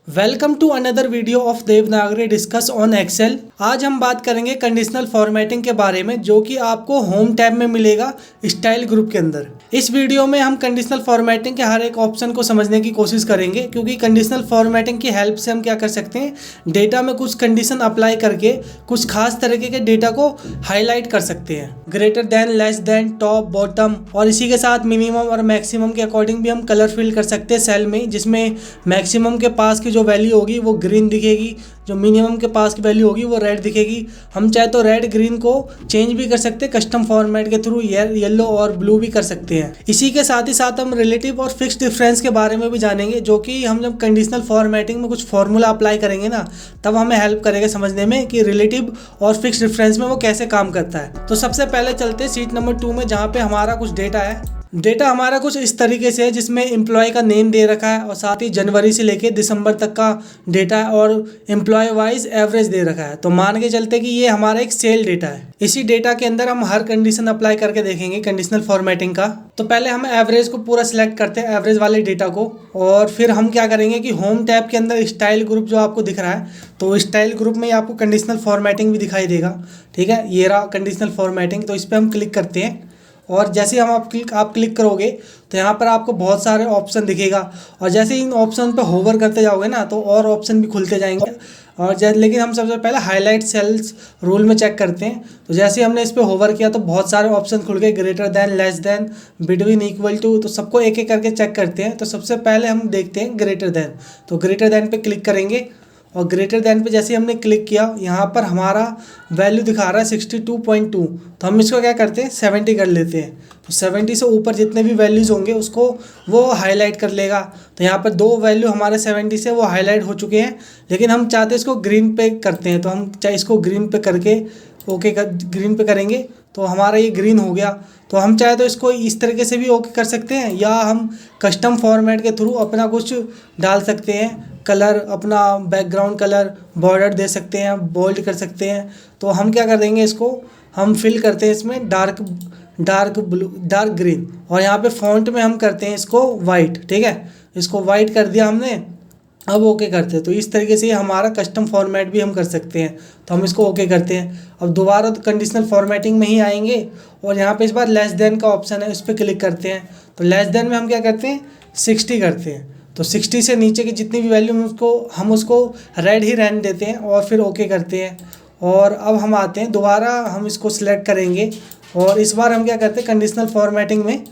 Welcome to another video of Devanagari discuss on Excel. आज हम बात करेंगे कंडीशनल फॉर्मेटिंग के बारे में, जो कि आपको होम टैब में मिलेगा स्टाइल ग्रुप के अंदर। इस वीडियो में हम कंडीशनल फॉर्मेटिंग के हर एक ऑप्शन को समझने की कोशिश करेंगे, क्योंकि कंडीशनल फॉर्मेटिंग की हेल्प से हम क्या कर सकते हैं, डेटा में कुछ कंडीशन अप्लाई करके कुछ खास तरीके के डेटा को हाईलाइट कर सकते हैं। Greater than, less then, top, bottom और इसी के साथ मिनिमम और मैक्सिमम के अकॉर्डिंग भी हम कलर फिल कर सकते हैं सेल में, जिसमें मैक्सिमम के पास की जो वैल्यू होगी वो ग्रीन दिखेगी, जो मिनिमम के पास की वैल्यू होगी वो रेड दिखेगी। हम चाहे तो रेड ग्रीन को चेंज भी कर सकते हैं कस्टम फॉर्मेट के थ्रू, येलो और ब्लू भी कर सकते हैं। इसी के साथ ही साथ हम रिलेटिव और फिक्स्ड डिफरेंस के बारे में भी जानेंगे, जो कि हम जब कंडीशनल फॉर्मेटिंग में कुछ फॉर्मूला अप्लाई करेंगे ना, तब हमें हेल्प करेगा समझने में कि रिलेटिव और फिक्स्ड डिफरेंस में वो कैसे काम करता है। तो सबसे पहले चलते हैं शीट नंबर 2 में, जहाँ पे हमारा कुछ डेटा है। डेटा हमारा कुछ इस तरीके से है, जिसमें एम्प्लॉय का नेम दे रखा है और साथ ही जनवरी से लेके दिसंबर तक का डेटा है और एम्प्लॉय वाइज एवरेज दे रखा है। तो मान के चलते कि ये हमारा एक सेल डेटा है। इसी डेटा के अंदर हम हर कंडीशन अप्लाई करके देखेंगे कंडीशनल फॉर्मेटिंग का। तो पहले हम एवरेज को पूरा सिलेक्ट करते हैं, एवरेज वाले डेटा को, और फिर हम क्या करेंगे कि होम टैब के अंदर स्टाइल ग्रुप जो आपको दिख रहा है, तो स्टाइल ग्रुप में आपको कंडीशनल फॉर्मेटिंग भी दिखाई देगा। ठीक है, ये रहा कंडीशनल फॉर्मेटिंग। तो इस पर हम क्लिक करते हैं और जैसे हम आप क्लिक करोगे तो यहाँ पर आपको बहुत सारे ऑप्शन दिखेगा, और जैसे इन ऑप्शन पर होवर करते जाओगे ना, तो और ऑप्शन भी खुलते जाएंगे। और लेकिन हम सबसे पहले हाईलाइट सेल्स रूल में चेक करते हैं। तो जैसे हमने इस पर होवर किया तो बहुत सारे ऑप्शन खुल गए, greater than, less than, between, equal to. तो सबको एक एक करके चेक करते हैं। तो सबसे पहले हम देखते हैं ग्रेटर देन। तो ग्रेटर देन पे क्लिक करेंगे और ग्रेटर देन पे जैसे हमने क्लिक किया, यहाँ पर हमारा वैल्यू दिखा रहा है 62.2। तो हम इसको क्या करते हैं, 70 कर लेते हैं। तो 70 से ऊपर जितने भी वैल्यूज़ होंगे उसको वो हाईलाइट कर लेगा। तो यहाँ पर 2 वैल्यू हमारे 70 से वो हाईलाइट हो चुके हैं, लेकिन हम चाहते हैं इसको ग्रीन पे करते हैं। तो हम चाहे इसको ग्रीन पे करके ग्रीन पे करेंगे तो हमारा ये ग्रीन हो गया। तो हम चाहे तो इसको इस तरीके से भी ओके कर सकते हैं, या हम कस्टम फॉर्मेट के थ्रू अपना कुछ डाल सकते हैं, कलर, अपना बैकग्राउंड कलर, बॉर्डर दे सकते हैं, बोल्ड कर सकते हैं। तो हम क्या कर देंगे, इसको हम फिल करते हैं इसमें डार्क ब्लू, डार्क ग्रीन, और यहाँ पे फॉन्ट में हम करते हैं इसको वाइट। ठीक है, इसको वाइट कर दिया हमने, अब ओके करते हैं। तो इस तरीके से हमारा कस्टम फॉर्मेट भी हम कर सकते हैं। तो हम इसको ओके करते हैं। अब दोबारा तो कंडीशनल फॉर्मेटिंग में ही आएंगे, और यहाँ पे इस बार लेस देन का ऑप्शन है, उस पर क्लिक करते हैं। तो लेस देन में हम क्या करते हैं, 60 करते हैं। तो 60 से नीचे की जितनी भी वैल्यू हम उसको रेड ही रहने देते हैं और फिर ओके करते हैं। और अब हम आते हैं दोबारा, हम इसको सिलेक्ट करेंगे और इस बार हम क्या करते हैं, कंडीशनल फॉर्मेटिंग में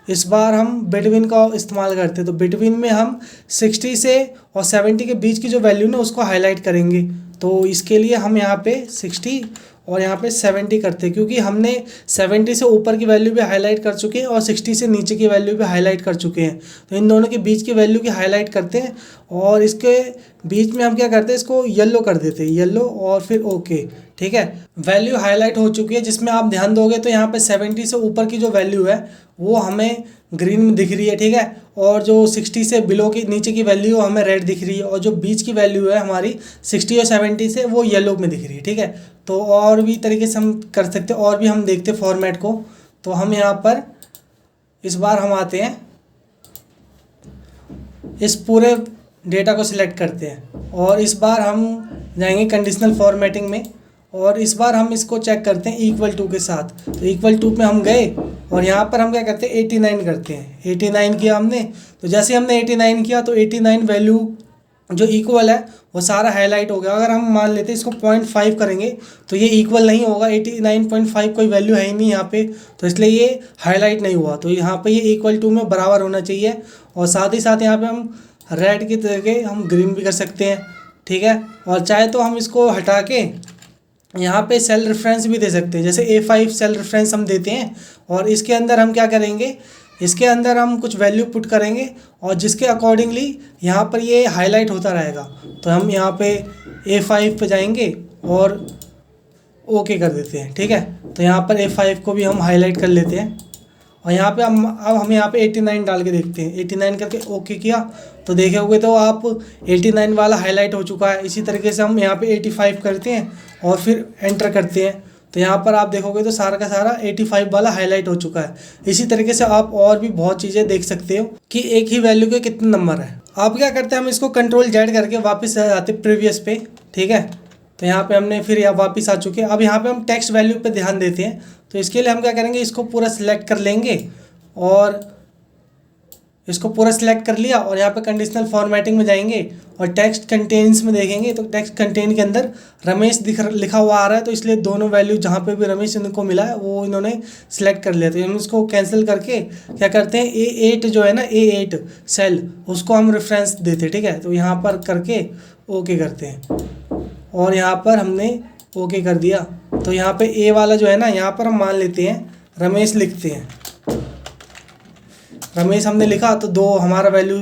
इस बार हम बिटवीन का इस्तेमाल करते हैं। तो बिटवीन में हम 60 से और 70 के बीच की जो वैल्यू ना उसको हाईलाइट करेंगे। तो इसके लिए हम यहाँ पे 60 और यहाँ पे 70 करते हैं, क्योंकि हमने 70 से ऊपर की वैल्यू भी हाईलाइट कर चुके हैं और 60 से नीचे की वैल्यू भी हाईलाइट कर चुके हैं। तो इन दोनों के बीच की वैल्यू की हाईलाइट करते हैं, और इसके बीच में हम क्या करते हैं, इसको येलो कर देते हैं, येलो, और फिर ओके। ठीक है, वैल्यू हाईलाइट हो चुकी है, जिसमें आप ध्यान दोगे तो यहाँ पे 70 से ऊपर की जो वैल्यू है वो हमें ग्रीन में दिख रही है। ठीक है, और जो 60 से बिलो की नीचे की वैल्यू हमें रेड दिख रही है, और जो बीच की वैल्यू है हमारी 60 और 70 से वो येलो में दिख रही है। ठीक है, तो और भी तरीके से हम कर सकते हैं, और भी हम देखते हैं फॉर्मेट को। तो हम यहाँ पर इस बार हम आते हैं, इस पूरे डेटा को सिलेक्ट करते हैं और इस बार हम जाएंगे कंडीशनल फॉर्मेटिंग में, और इस बार हम इसको चेक करते हैं इक्वल टू के साथ। तो इक्वल टू पे हम गए और यहाँ पर हम क्या करते हैं, 89 करते हैं। 89 किया हमने। तो जैसे हमने 89 किया तो 89 वैल्यू जो इक्वल है वो सारा हाईलाइट हो गया। अगर हम मान लेते हैं इसको 0.5 करेंगे तो ये इक्वल नहीं होगा, 89.5 कोई वैल्यू है ही नहीं यहाँ पे, तो इसलिए ये हाईलाइट नहीं हुआ। तो यहाँ पे ये इक्वल टू में बराबर होना चाहिए, और साथ ही साथ यहाँ पे हम रेड की तरह हम ग्रीन भी कर सकते हैं। ठीक है, और चाहे तो हम इसको हटा के यहाँ पे सेल रेफरेंस भी दे सकते हैं, जैसे A5 सेल रेफरेंस हम देते हैं, और इसके अंदर हम क्या करेंगे, इसके अंदर हम कुछ वैल्यू पुट करेंगे और जिसके अकॉर्डिंगली यहाँ पर ये हाईलाइट होता रहेगा। तो हम यहाँ पे A5 पे जाएंगे और ओके कर देते हैं। ठीक है, तो यहाँ पर A5 को भी हम हाईलाइट कर लेते हैं, और यहाँ पे हम यहाँ पे 89 डाल के देखते हैं। 89 करके ओके किया तो देखे होगे तो आप 89 वाला हाईलाइट हो चुका है। इसी तरीके से हम यहाँ पे 85 करते हैं और फिर एंटर करते हैं। तो यहाँ पर आप देखोगे तो सारा का सारा 85 वाला हाईलाइट हो चुका है। इसी तरीके से आप और भी बहुत चीज़ें देख सकते हो कि एक ही वैल्यू के कितने नंबर है। आप क्या करते हैं, हम इसको कंट्रोल जेड करके वापस आ जाते प्रीवियस पे, ठीक है। तो यहाँ पे हमने फिर यहाँ वापस आ चुके हैं। अब यहाँ पे हम टेक्स्ट वैल्यू पे ध्यान देते हैं। तो इसके लिए हम क्या करेंगे, इसको पूरा सिलेक्ट कर लेंगे और इसको पूरा सिलेक्ट कर लिया और यहाँ पे कंडीशनल फॉर्मेटिंग में जाएंगे और टेक्स्ट कंटेन्स में देखेंगे तो टेक्स्ट कंटेन के अंदर रमेश लिखा हुआ आ रहा है, तो इसलिए दोनों वैल्यू जहाँ पे भी रमेश इनको मिला है वो इन्होंने सिलेक्ट कर लिया। तो हम इसको कैंसिल करके क्या करते हैं, A8 जो है ना, A8 सेल उसको हम रेफरेंस देते हैं, ठीक है। तो यहाँ पर करके ओके करते हैं और यहाँ पर हमने ओके कर दिया। तो यहाँ पे ए वाला जो है ना, यहाँ पर हम मान लेते हैं रमेश लिखते हैं, रमेश हमने लिखा तो 2 हमारा वैल्यू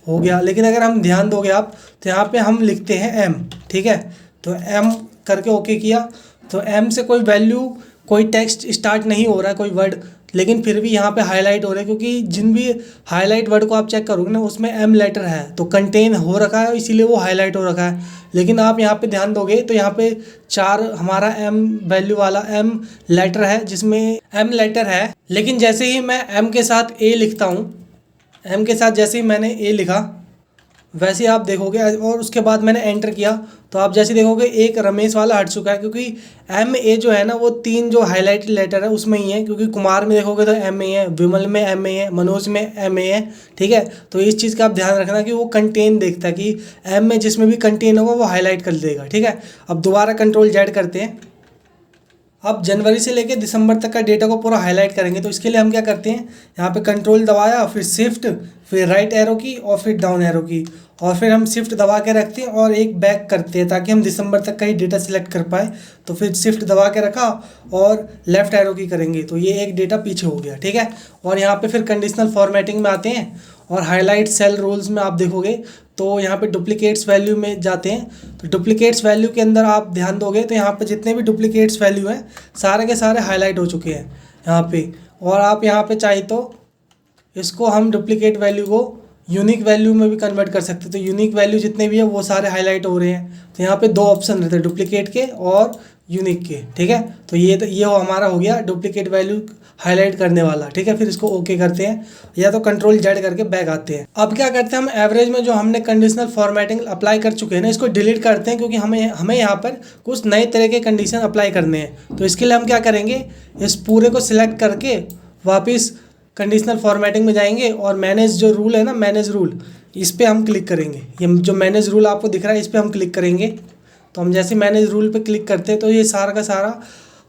हो गया। लेकिन अगर हम ध्यान दोगे आप तो यहाँ पे हम लिखते हैं एम, ठीक है। तो एम करके ओके किया तो एम से कोई वैल्यू, कोई टेक्स्ट स्टार्ट नहीं हो रहा है, कोई वर्ड, लेकिन फिर भी यहाँ पे हाईलाइट हो रहा है क्योंकि जिन भी हाईलाइट वर्ड को आप चेक करोगे ना उसमें एम लेटर है तो कंटेन हो रखा है, इसीलिए वो हाईलाइट हो रखा है। लेकिन आप यहाँ पे ध्यान दोगे तो यहाँ पे 4 हमारा एम वैल्यू वाला एम लेटर है, जिसमें एम लेटर है। लेकिन जैसे ही मैं एम के साथ ए लिखता हूँ, एम के साथ जैसे ही मैंने ए लिखा वैसे ही आप देखोगे और उसके बाद मैंने एंटर किया तो आप जैसे देखोगे एक रमेश वाला हट चुका है क्योंकि एम ए जो है ना वो 3 जो हाईलाइटेड लेटर है उसमें ही है। क्योंकि कुमार में देखोगे तो एम ए है, विमल में एम ए है, मनोज में एम ए है, ठीक है। तो इस चीज़ का आप ध्यान रखना कि वो कंटेन देखता है कि एम में जिसमें भी कंटेन होगा वो हाईलाइट कर देगा, ठीक है। अब दोबारा कंट्रोल जेड करते हैं। अब जनवरी से लेके दिसंबर तक का डेटा को पूरा हाईलाइट करेंगे तो इसके लिए हम क्या करते हैं, यहाँ पे कंट्रोल दबाया, फिर शिफ्ट, फिर राइट एरो की और फिर डाउन एरो की, और फिर हम शिफ्ट दबा के रखते हैं और एक बैक करते हैं ताकि हम दिसंबर तक का ही डेटा सिलेक्ट कर पाए। तो फिर शिफ्ट दबा के रखा और लेफ्ट एरो की करेंगे तो ये एक डेटा पीछे हो गया, ठीक है। और यहाँ पे फिर कंडीशनल फॉर्मेटिंग में आते हैं और हाईलाइट सेल रूल्स में आप देखोगे तो यहाँ पे डुप्लीकेट्स वैल्यू में जाते हैं। तो डुप्लीकेट्स वैल्यू के अंदर आप ध्यान दोगे तो यहाँ पे जितने भी डुप्लीकेट्स वैल्यू हैं सारे के सारे हाईलाइट हो चुके हैं यहाँ पे। और आप यहाँ पे चाहे तो इसको हम डुप्लीकेट वैल्यू को यूनिक वैल्यू में भी कन्वर्ट कर सकते हैं। तो यूनिक वैल्यू जितने भी है वो सारे हाईलाइट हो रहे हैं। तो यहाँ पे 2 ऑप्शन रहते हैं, डुप्लीकेट के और यूनिक के, ठीक है। तो ये हमारा हो गया डुप्लीकेट वैल्यू हाईलाइट करने वाला, ठीक है। फिर इसको ओके करते हैं या तो कंट्रोल जेड करके बैक आते हैं। अब क्या करते हैं, हम एवरेज में जो हमने कंडीशनल फॉर्मेटिंग अप्लाई कर चुके हैं ना इसको डिलीट करते हैं क्योंकि हमें यहाँ पर कुछ नए तरह के कंडीशन अप्लाई करने हैं। तो इसके लिए हम क्या करेंगे, इस पूरे को सिलेक्ट करके वापस कंडीशनल फॉर्मेटिंग में जाएंगे और मैनेज जो रूल है ना, मैनेज रूल, इस पर हम क्लिक करेंगे। ये जो मैनेज रूल आपको दिख रहा है इस पर हम क्लिक करेंगे। तो हम जैसे मैनेज रूल पे क्लिक करते हैं तो ये सारा का सारा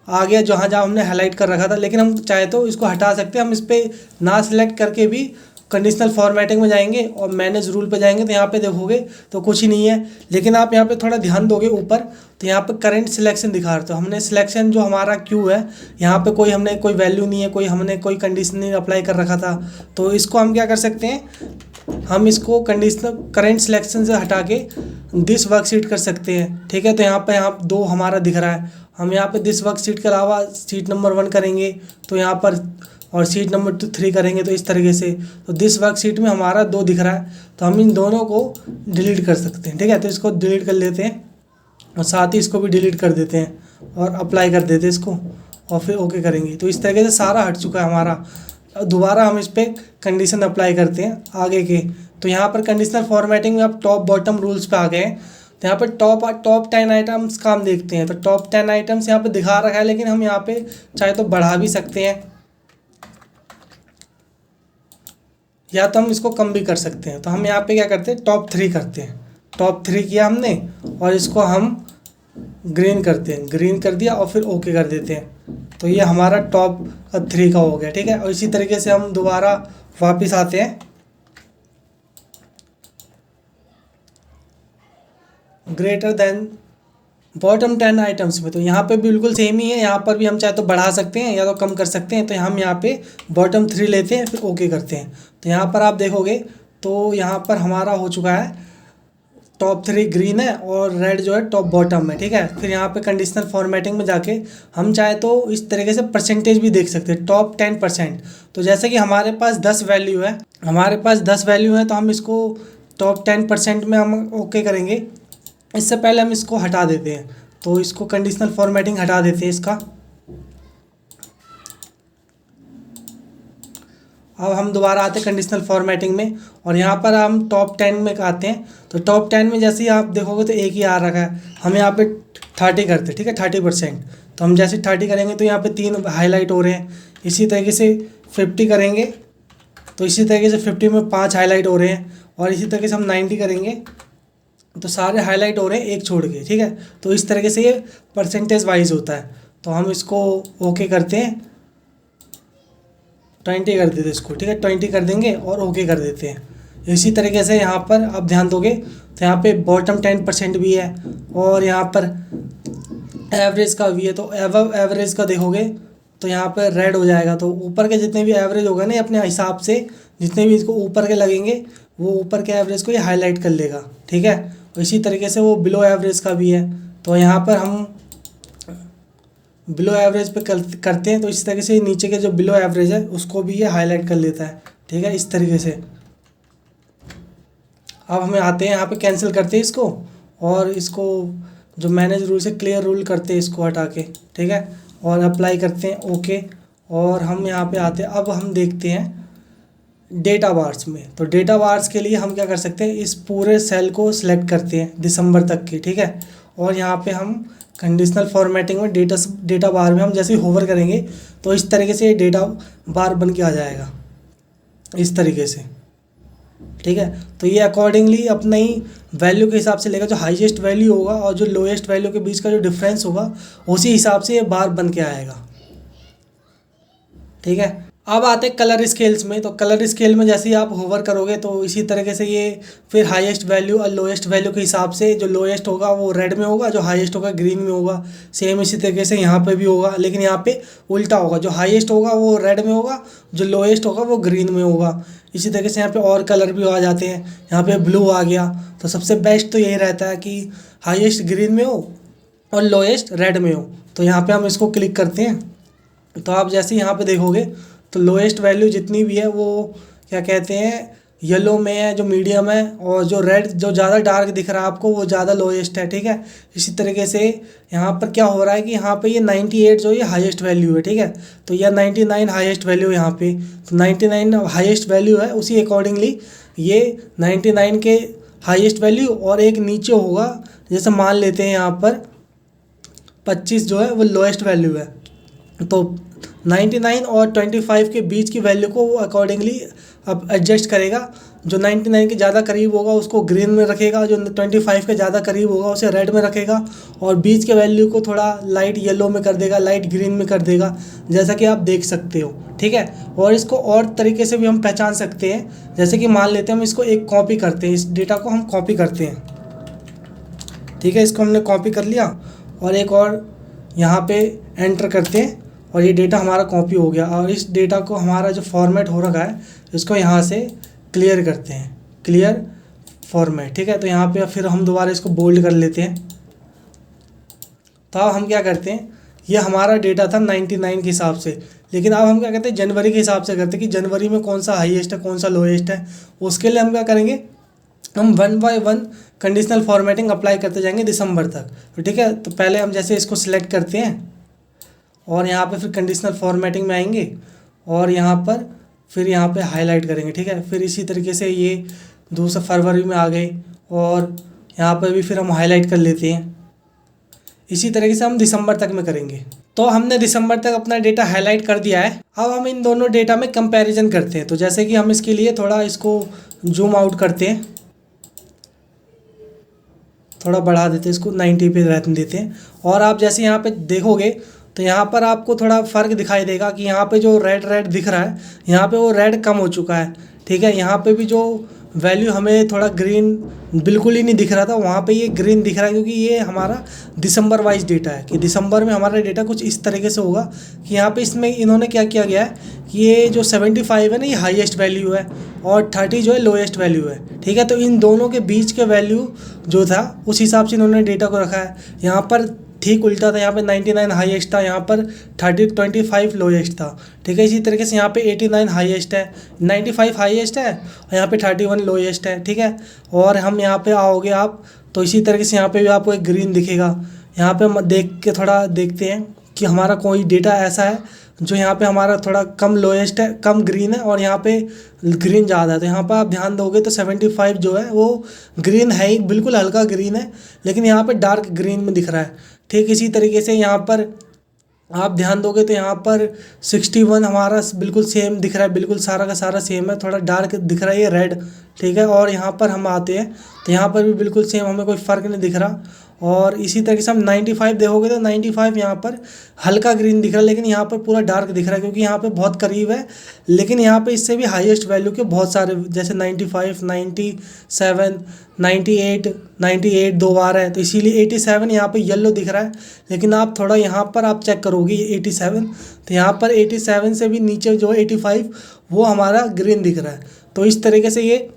आ गया जहाँ जहाँ हमने हाईलाइट कर रखा था। लेकिन हम चाहे तो इसको हटा सकते हैं, हम इस पर ना सिलेक्ट करके भी कंडीशनल फॉर्मेटिंग में जाएंगे और मैनेज रूल पे जाएंगे तो यहाँ पे देखोगे तो कुछ ही नहीं है। लेकिन आप यहाँ पे थोड़ा ध्यान दोगे ऊपर तो यहाँ पे करंट सिलेक्शन दिखा रहा है। तो हमने सिलेक्शन जो हमारा क्यू है यहाँ पे हमने कोई वैल्यू नहीं है, हमने कोई कंडीशन नहीं अप्लाई कर रखा था। तो इसको हम क्या कर सकते हैं, हम इसको कंडीशनल करंट सिलेक्शन से हटा के दिस वर्कशीट कर सकते हैं, ठीक है। तो यहाँ 2 हमारा दिख रहा है, हम यहाँ पे दिस वर्कशीट के अलावा शीट नंबर 1 करेंगे तो यहाँ पर, और शीट नंबर 3 करेंगे तो इस तरीके से। तो दिस वर्कशीट में हमारा 2 दिख रहा है तो हम इन दोनों को डिलीट कर सकते हैं, ठीक है। तो इसको डिलीट कर लेते हैं और साथ ही इसको भी डिलीट कर देते हैं और अप्लाई कर देते हैं इसको और फिर ओके करेंगे। तो इस तरीके से सारा हट चुका है हमारा। दोबारा हम इस पर कंडीशन अप्लाई करते हैं आगे के। तो यहाँ पर कंडीशनल फॉर्मेटिंग में आप टॉप बॉटम रूल्स पे आ गए हैं। तो यहाँ पर टॉप 10 आइटम्स का हम देखते हैं। तो टॉप 10 आइटम्स यहाँ पे दिखा रखा है, लेकिन हम यहाँ पे चाहे तो बढ़ा भी सकते हैं या तो हम इसको कम भी कर सकते हैं। तो हम यहाँ पे क्या करते हैं, टॉप 3 करते हैं। टॉप 3 किया हमने और इसको हम ग्रीन करते हैं, ग्रीन कर दिया और फिर ओके कर देते हैं। तो ये हमारा टॉप 3 का हो गया, ठीक है। और इसी तरीके से हम दोबारा वापस आते हैं ग्रेटर देन बॉटम 10 आइटम्स में। तो यहाँ पे बिल्कुल सेम ही है, यहाँ पर भी हम चाहे तो बढ़ा सकते हैं या तो कम कर सकते हैं। तो हम यहाँ पे बॉटम 3 लेते हैं फिर ओके करते हैं। तो यहाँ पर आप देखोगे तो यहाँ पर हमारा हो चुका है टॉप 3 ग्रीन है और रेड जो है टॉप बॉटम में, ठीक है। फिर यहाँ पे कंडीशनल फॉर्मेटिंग में जाके हम चाहे तो इस तरीके से परसेंटेज भी देख सकते हैं, टॉप 10%। तो जैसे कि हमारे पास 10 वैल्यू है, तो हम इसको टॉप 10% में हम ओके करेंगे। इससे पहले हम इसको हटा देते हैं। तो इसको कंडीशनल फॉर्मेटिंग हटा देते हैं इसका, अब हम दोबारा आते हैं कंडीशनल फॉर्मेटिंग में और यहाँ पर हम टॉप 10 में आते हैं। तो टॉप 10 में जैसे ही आप देखोगे तो एक ही आ रखा है, हम यहाँ पे 30 करते हैं, ठीक है, 30%। तो हम जैसे 30 करेंगे तो यहाँ पे 3 हाईलाइट हो रहे हैं। इसी तरीके से 50 करेंगे तो इसी तरीके से 50 में 5 हाईलाइट हो रहे हैं। और इसी तरीके से हम 90 करेंगे तो सारे हाईलाइट हो रहे हैं एक छोड़ के, ठीक है। तो इस तरीके से ये परसेंटेज वाइज होता है। तो हम इसको ओके करते हैं, 20 कर देते इसको, ठीक है, 20 कर देंगे और ओके कर देते हैं। इसी तरीके से यहाँ पर आप ध्यान दोगे तो यहाँ पे बॉटम 10% भी है और यहाँ पर एवरेज का भी है। तो एवरेज का देखोगे तो यहाँ पर रेड हो जाएगा। तो ऊपर के जितने भी एवरेज होगा ना, अपने हिसाब से जितने भी इसको ऊपर के लगेंगे वो ऊपर के एवरेज को ये हाईलाइट कर लेगा, ठीक है। और इसी तरीके से वो बिलो एवरेज का भी है। तो यहाँ पर हम बिलो एवरेज पे करते हैं तो इस तरीके से नीचे के जो बिलो एवरेज है उसको भी ये हाईलाइट कर लेता है, ठीक है, इस तरीके से। अब हमें आते हैं यहाँ पे कैंसिल करते हैं इसको और इसको जो मैनेज रूल से क्लियर रूल करते हैं इसको हटा के, ठीक है, और अप्लाई करते हैं ओके। और हम यहाँ पे आते हैं, अब हम देखते हैं डेटा बार्स में। तो डेटा बार्स के लिए हम क्या कर सकते हैं, इस पूरे सेल को सिलेक्ट करते हैं दिसंबर तक की, ठीक है। और यहाँ पे हम कंडीशनल फॉर्मेटिंग में डेटा बार में हम जैसे ही होवर करेंगे तो इस तरीके से डेटा बार बन के आ जाएगा इस तरीके से, ठीक है। तो ये अकॉर्डिंगली अपने ही वैल्यू के हिसाब से लेगा, जो हाईएस्ट वैल्यू होगा और जो लोएस्ट वैल्यू के बीच का जो डिफरेंस होगा उसी हिसाब से ये बार बन के आएगा, ठीक है। अब आते हैं कलर स्केल्स में। तो कलर स्केल में जैसे ही आप होवर करोगे तो इसी तरीके से ये फिर हाईएस्ट वैल्यू और लोएस्ट वैल्यू के हिसाब से, जो लोएस्ट होगा वो रेड में होगा, जो हाईएस्ट होगा ग्रीन में होगा। सेम इसी तरीके से यहाँ पे भी होगा, लेकिन यहाँ पे उल्टा होगा, जो हाईएस्ट होगा वो रेड में होगा, जो लोएस्ट होगा वो ग्रीन में होगा। इसी तरीके से यहाँ पे और कलर भी आ जाते हैं, यहाँ पे ब्लू आ गया। तो सबसे बेस्ट तो यही रहता है कि हाईएस्ट ग्रीन में हो और लोएस्ट रेड में हो। तो यहाँ पे हम इसको क्लिक करते हैं तो आप जैसे यहाँ पे देखोगे तो लोएस्ट वैल्यू जितनी भी है वो क्या कहते हैं येलो में है, जो मीडियम है, और जो रेड जो ज़्यादा डार्क दिख रहा है आपको वो ज़्यादा लोएस्ट है, ठीक है। इसी तरीके से यहाँ पर क्या हो रहा है कि यहाँ पे ये 98 जो ये हाईएस्ट वैल्यू है, ठीक है। तो यह 99 हाईएस्ट वैल्यू यहाँ पे, तो 99 हाईएस्ट वैल्यू है, उसी अकॉर्डिंगली ये 99 के हाईएस्ट वैल्यू और एक नीचे होगा, जैसे मान लेते हैं यहाँ पर 25 जो है वो लोएस्ट वैल्यू है। तो 99 और 25 के बीच की वैल्यू को वो अकॉर्डिंगली अब एडजस्ट करेगा। जो 99 के ज़्यादा करीब होगा उसको ग्रीन में रखेगा, जो 25 के ज़्यादा करीब होगा उसे रेड में रखेगा, और बीच के वैल्यू को थोड़ा लाइट येलो में कर देगा, लाइट ग्रीन में कर देगा, जैसा कि आप देख सकते हो, ठीक है। और इसको और तरीके से भी हम पहचान सकते हैं, जैसे कि मान लेते हैं हम इसको एक कॉपी करते हैं, इस डेटा को हम कॉपी करते हैं, ठीक है। इसको हमने कॉपी कर लिया और एक और यहाँ पे एंटर करते हैं और ये डेटा हमारा कॉपी हो गया। और इस डेटा को हमारा जो फॉर्मेट हो रखा है इसको यहाँ से क्लियर करते हैं, क्लियर फॉर्मेट, ठीक है। तो यहाँ पे फिर हम दोबारा इसको बोल्ड कर लेते हैं। तो अब हम क्या करते हैं, ये हमारा डेटा था 99 के हिसाब से, लेकिन अब हम क्या करते हैं जनवरी के हिसाब से करते हैं कि जनवरी में कौन सा हाईएस्ट है कौन सा लोएस्ट है। उसके लिए हम क्या करेंगे, हम 1 बाय 1 कंडीशनल फॉर्मेटिंग अप्लाई करते जाएंगे दिसंबर तक, तो ठीक है। तो पहले हम जैसे इसको सिलेक्ट करते हैं और यहाँ पे फिर कंडीशनल फॉर्मेटिंग में आएंगे और यहाँ पर फिर यहाँ पे हाईलाइट करेंगे, ठीक है। फिर इसी तरीके से ये दूसरा फरवरी में आ गए और यहाँ पर भी फिर हम हाईलाइट कर लेते हैं। इसी तरीके से हम दिसंबर तक में करेंगे। तो हमने दिसंबर तक अपना डेटा हाईलाइट कर दिया है। अब हम इन दोनों डेटा में कंपैरिजन करते हैं। तो जैसे कि हम इसके लिए थोड़ा इसको जूम आउट करते हैं, थोड़ा बढ़ा देते हैं, इसको 90 पे रहने देते हैं। और आप जैसे यहाँ पे देखोगे तो यहाँ पर आपको थोड़ा फ़र्क दिखाई देगा कि यहाँ पे जो रेड दिख रहा है यहाँ पे वो रेड कम हो चुका है, ठीक है। यहाँ पे भी जो वैल्यू हमें थोड़ा ग्रीन बिल्कुल ही नहीं दिख रहा था, वहाँ पे ये ग्रीन दिख रहा है, क्योंकि ये हमारा दिसंबर वाइज डेटा है कि दिसंबर में हमारा डेटा कुछ इस तरीके से होगा कि यहाँ पे इसमें इन्होंने क्या किया गया है कि ये जो 75 है ना ये हाईएस्ट वैल्यू है और 30 जो है लोएस्ट वैल्यू है, ठीक है। तो इन दोनों के बीच के वैल्यू जो था उस हिसाब से इन्होंने डेटा को रखा है। यहाँ पर ठीक उल्टा था, यहाँ पे 99 हाईएस्ट था, यहाँ पर 25 लोएस्ट था, ठीक है। इसी तरीके से यहाँ पे 89 हाईएस्ट है, 95 हाईएस्ट है और यहाँ पे 31 लोएस्ट है, ठीक है। और हम यहाँ पे आओगे आप तो इसी तरीके से यहाँ पे भी आपको एक ग्रीन दिखेगा। यहाँ पे हम देख के थोड़ा देखते हैं कि हमारा कोई डेटा ऐसा है जो यहाँ पे हमारा थोड़ा कम लोएस्ट है, कम ग्रीन है, और यहाँ पे ग्रीन ज़्यादा है। तो यहाँ पर आप ध्यान दोगे तो 75 जो है वो ग्रीन है ही, बिल्कुल हल्का ग्रीन है, लेकिन यहाँ पे डार्क ग्रीन में दिख रहा है। ठीक इसी तरीके से यहाँ पर आप ध्यान दोगे तो यहाँ पर 61 हमारा बिल्कुल सेम दिख रहा है, बिल्कुल सारा का सारा सेम है, थोड़ा डार्क दिख रहा है ये रेड। ठीक है, और यहाँ पर हम आते हैं तो यहाँ पर भी बिल्कुल सेम, हमें कोई फ़र्क नहीं दिख रहा। और इसी तरीके से हम 95 देखोगे तो 95 यहाँ पर हल्का ग्रीन दिख रहा है, लेकिन यहाँ पर पूरा डार्क दिख रहा है क्योंकि यहाँ पे बहुत करीब है। लेकिन यहाँ पे इससे भी हाईएस्ट वैल्यू के बहुत सारे, जैसे 95, 97, 98 दो बार है, तो इसीलिए 87 यहाँ पे येलो दिख रहा है। लेकिन आप थोड़ा यहाँ पर आप चेक करोगे ये 87, तो यहाँ पर 87 से भी नीचे जो 85 वो हमारा ग्रीन दिख रहा है। तो इस तरीके से ये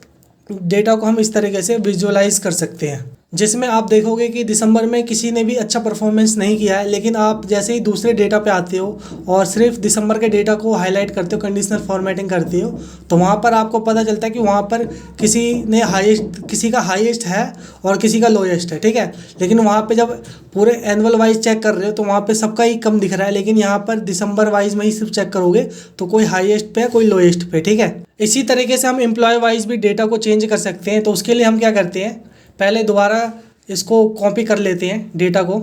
डेटा को हम इस तरीके से विजुअलाइज कर सकते हैं, जिसमें आप देखोगे कि दिसंबर में किसी ने भी अच्छा परफॉर्मेंस नहीं किया है, लेकिन आप जैसे ही दूसरे डेटा पे आते हो और सिर्फ दिसंबर के डेटा को हाईलाइट करते हो, कंडीशनल फॉर्मेटिंग करते हो, तो वहाँ पर आपको पता चलता है कि वहाँ पर किसी का हाईएस्ट है और किसी का लोएस्ट है। ठीक है, लेकिन वहाँ पे जब पूरे एनुअल वाइज चेक कर रहे हो तो वहाँ पे सबका ही कम दिख रहा है, लेकिन यहाँ पर दिसंबर वाइज में ही सिर्फ चेक करोगे तो कोई हाईएस्ट पे है, कोई लोएस्ट पे। ठीक है, इसी तरीके से हम एम्प्लॉय वाइज भी डेटा को चेंज कर सकते हैं। तो उसके लिए हम क्या करते हैं, पहले दोबारा इसको कॉपी कर लेते हैं डेटा को,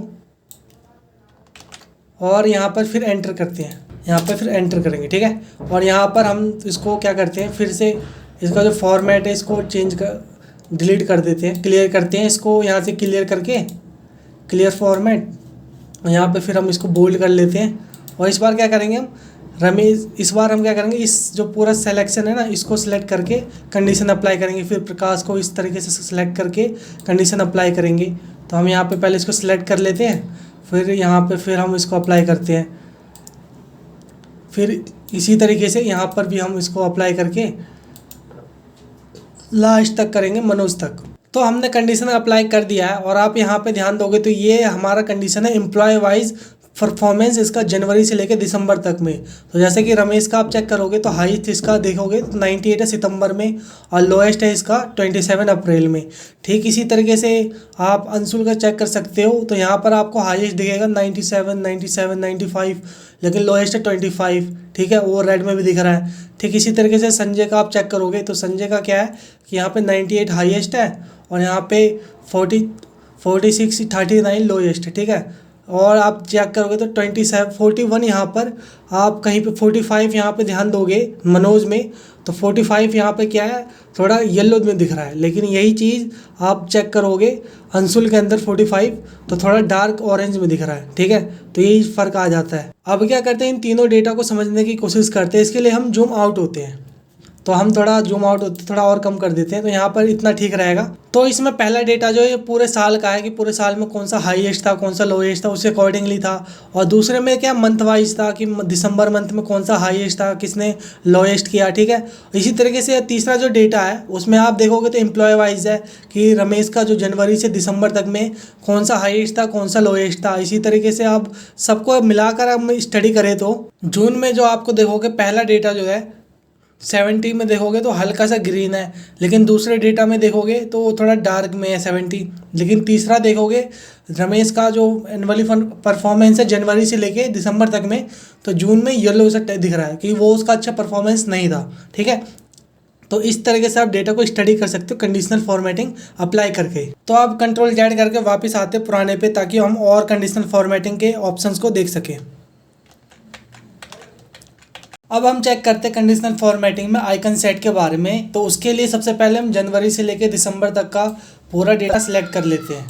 और यहाँ पर फिर एंटर करते हैं, यहाँ पर फिर एंटर करेंगे। ठीक है, और यहाँ पर हम इसको क्या करते हैं, फिर से इसका जो फॉर्मेट है इसको चेंज कर डिलीट कर देते हैं, क्लियर करते हैं इसको, यहाँ से क्लियर करके क्लियर फॉर्मेट, और यहाँ पे फिर हम इसको बोल्ड कर लेते हैं। और इस बार क्या करेंगे हम रमेश, इस बार हम क्या करेंगे, इस जो पूरा सिलेक्शन है ना इसको सिलेक्ट करके कंडीशन अप्लाई करेंगे, फिर प्रकाश को इस तरीके से सिलेक्ट करके कंडीशन अप्लाई करेंगे। तो हम यहाँ पे पहले इसको सिलेक्ट कर लेते हैं, फिर यहाँ पे फिर हम इसको अप्लाई करते हैं, फिर इसी तरीके से यहाँ पर भी हम इसको अप्लाई करके लास्ट तक करेंगे, मनोज तक। तो हमने कंडीशन अप्लाई कर दिया है, और आप यहाँ पे ध्यान दोगे तो ये हमारा कंडीशन है एम्प्लॉय वाइज परफॉर्मेंस इसका जनवरी से लेकर दिसंबर तक में। तो जैसे कि रमेश का आप चेक करोगे तो हाईएस्ट इसका देखोगे तो 98 है सितंबर में, और लोएस्ट है इसका 27 अप्रैल में। ठीक इसी तरीके से आप अंशुल का चेक कर सकते हो, तो यहाँ पर आपको हाईएस्ट दिखेगा 97, 95, लेकिन लोएस्ट है 25। ठीक है, वो रेड में भी दिख रहा है। ठीक इसी तरीके से संजय का आप चेक करोगे तो संजय का क्या है कि यहाँ पे 98 हाईएस्ट है, और यहाँ पे 46, 39 लोएस्ट है। ठीक है, और आप चेक करोगे तो 27, 41 यहाँ पर, आप कहीं पे 45 यहाँ पे ध्यान दोगे मनोज में, तो 45 यहाँ पे क्या है, थोड़ा येलो में दिख रहा है। लेकिन यही चीज़ आप चेक करोगे अंशुल के अंदर 45 तो थोड़ा डार्क ऑरेंज में दिख रहा है। ठीक है, तो यही फ़र्क आ जाता है। अब क्या करते हैं, इन तीनों डेटा को समझने की कोशिश करते हैं। इसके लिए हम जूम आउट होते हैं, तो हम थोड़ा जूम आउट होते थोड़ा और कम कर देते हैं, तो यहाँ पर इतना ठीक रहेगा। तो इसमें पहला डेटा जो है ये पूरे साल का है कि पूरे साल में कौन सा हाईएस्ट था, कौन सा लोएस्ट था, उसके अकॉर्डिंगली था। और दूसरे में क्या मंथ वाइज था कि दिसंबर मंथ में कौन सा हाईएस्ट था, किसने लोएस्ट किया। ठीक है, इसी तरीके से तीसरा जो डेटा है उसमें आप देखोगे तो एम्प्लॉय वाइज है कि रमेश का जो जनवरी से दिसंबर तक में कौन सा हाईएस्ट था, कौन सा लोएस्ट था। इसी तरीके से आप सबको मिलाकर हम स्टडी करें तो जून में जो आपको देखोगे पहला डेटा जो है 70 में देखोगे तो हल्का सा ग्रीन है, लेकिन दूसरे डेटा में देखोगे तो वो थोड़ा डार्क में है 70। लेकिन तीसरा देखोगे रमेश का जो एनुअली परफॉर्मेंस है जनवरी से लेके दिसंबर तक में, तो जून में येलो सा दिख रहा है कि वो उसका अच्छा परफॉर्मेंस नहीं था। ठीक है, तो इस तरीके से आप डेटा को स्टडी कर सकते हो कंडीशनल फॉर्मेटिंग अप्लाई करके। तो आप कंट्रोल Z करके वापस आते पुराने पे, ताकि हम और कंडीशनल फॉर्मेटिंग के ऑप्शंस को देख सकें। अब हम चेक करते हैं कंडीशनल फॉर्मेटिंग में आइकन सेट के बारे में। तो उसके लिए सबसे पहले हम जनवरी से लेकर दिसंबर तक का पूरा डेटा सेलेक्ट कर लेते हैं,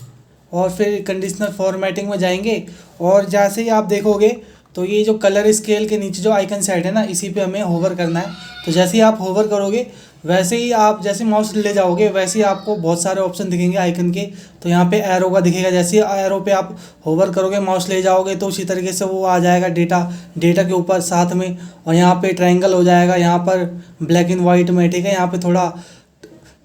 और फिर कंडीशनल फॉर्मेटिंग में जाएंगे। और जैसे ही आप देखोगे तो ये जो कलर स्केल के नीचे जो आइकन सेट है ना, इसी पे हमें होवर करना है। तो जैसे ही आप होवर करोगे वैसे ही आप जैसे माउस ले जाओगे वैसे ही आपको बहुत सारे ऑप्शन दिखेंगे आइकन के। तो यहाँ पे एरो का दिखेगा, जैसे ही एरो पे आप होवर करोगे माउस ले जाओगे तो उसी तरीके से वो आ जाएगा डेटा के ऊपर साथ में। और यहाँ पे ट्रायंगल हो जाएगा, यहाँ पर ब्लैक एंड वाइट में। ठीक है, यहाँ पे थोड़ा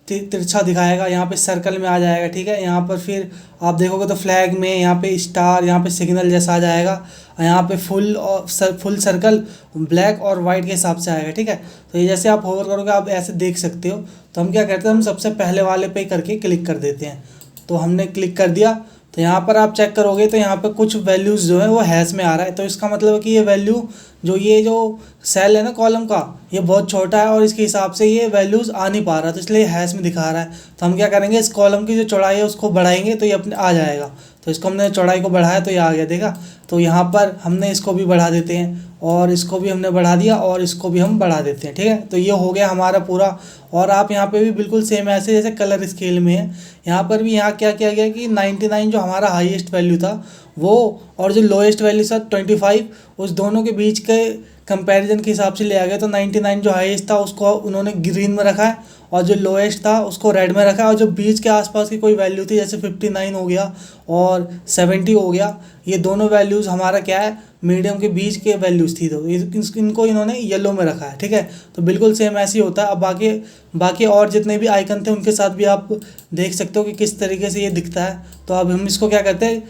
तिरछा दिखाएगा, यहाँ पे सर्कल में आ जाएगा। ठीक है, यहाँ पर फिर आप देखोगे तो फ्लैग में यहाँ पे स्टार, यहाँ पे सिग्नल जैसा आ जाएगा, और यहाँ पे फुल सर्कल ब्लैक और वाइट के हिसाब से आएगा। ठीक है, तो ये जैसे आप होवर करोगे आप ऐसे देख सकते हो। तो हम क्या करते हैं, हम सबसे पहले वाले पे करके क्लिक कर देते हैं। तो हमने क्लिक कर दिया, तो यहाँ पर आप चेक करोगे तो यहाँ पर कुछ वैल्यूज़ जो है वो हैश में आ रहा है। तो इसका मतलब है कि ये वैल्यू जो ये जो सेल है ना कॉलम का, ये बहुत छोटा है और इसके हिसाब से ये वैल्यूज़ आ नहीं पा रहा, तो इसलिए हैश में दिखा रहा है। तो हम क्या करेंगे, इस कॉलम की जो चौड़ाई है उसको बढ़ाएंगे तो ये अपने आ जाएगा। तो इसको हमने चौड़ाई को बढ़ाया तो ये आ गया, देखा। तो यहाँ पर हमने इसको भी बढ़ा देते हैं और इसको भी हमने बढ़ा दिया और इसको भी हम बढ़ा देते हैं, ठीक है। तो ये हो गया हमारा पूरा। और आप यहाँ पे भी बिल्कुल सेम ऐसे जैसे कलर स्केल में है, यहाँ पर भी यहाँ क्या किया गया कि 99 जो हमारा हाईएस्ट वैल्यू था वो, और जो लोएस्ट वैल्यू था 25, उस दोनों के बीच के कंपैरिजन के हिसाब से लिया गया। तो 99 जो हाईएस्ट था उसको उन्होंने ग्रीन में रखा है और जो लोएस्ट था उसको रेड में रखा है, और जो बीच के आसपास की कोई वैल्यू थी जैसे 59 हो गया और 70 हो गया, ये दोनों वैल्यूज़ हमारा क्या है, मीडियम के बीच के वैल्यूज़ थी, तो इनको इन्होंने येलो में रखा है, ठीक है। तो बिल्कुल सेम ऐसे ही होता है। अब बाकी और जितने भी आइकन थे उनके साथ भी आप देख सकते हो कि किस तरीके से ये दिखता है। तो अब हम इसको क्या करते हैं,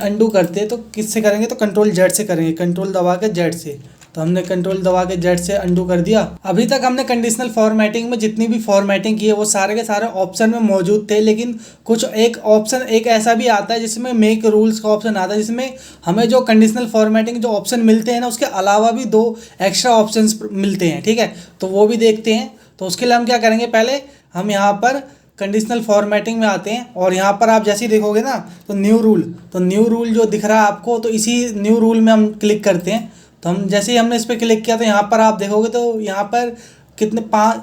अंडू करते हैं। तो किससे करेंगे, तो कंट्रोल जेड से करेंगे, कंट्रोल दबा के जेड से। तो हमने कंट्रोल दबा के जेड से अंडू कर दिया। अभी तक हमने कंडीशनल फॉर्मेटिंग में जितनी भी फॉर्मेटिंग की है वो सारे के सारे ऑप्शन में मौजूद थे, लेकिन कुछ एक ऑप्शन एक ऐसा भी आता है जिसमें मेक रूल्स का ऑप्शन आता है, जिसमें हमें जो कंडीशनल फॉर्मेटिंग जो ऑप्शन मिलते हैं ना उसके अलावा भी 2 एक्स्ट्रा ऑप्शन मिलते हैं, ठीक है। तो वो भी देखते हैं। तो उसके लिए हम क्या करेंगे, पहले हम यहाँ पर कंडीशनल फॉर्मेटिंग में आते हैं और यहाँ पर आप जैसे ही देखोगे ना तो न्यू रूल जो दिख रहा है आपको, तो इसी न्यू रूल में हम क्लिक करते हैं। तो हम जैसे ही हमने इस पर क्लिक किया तो यहाँ पर आप देखोगे तो यहाँ पर कितने 5,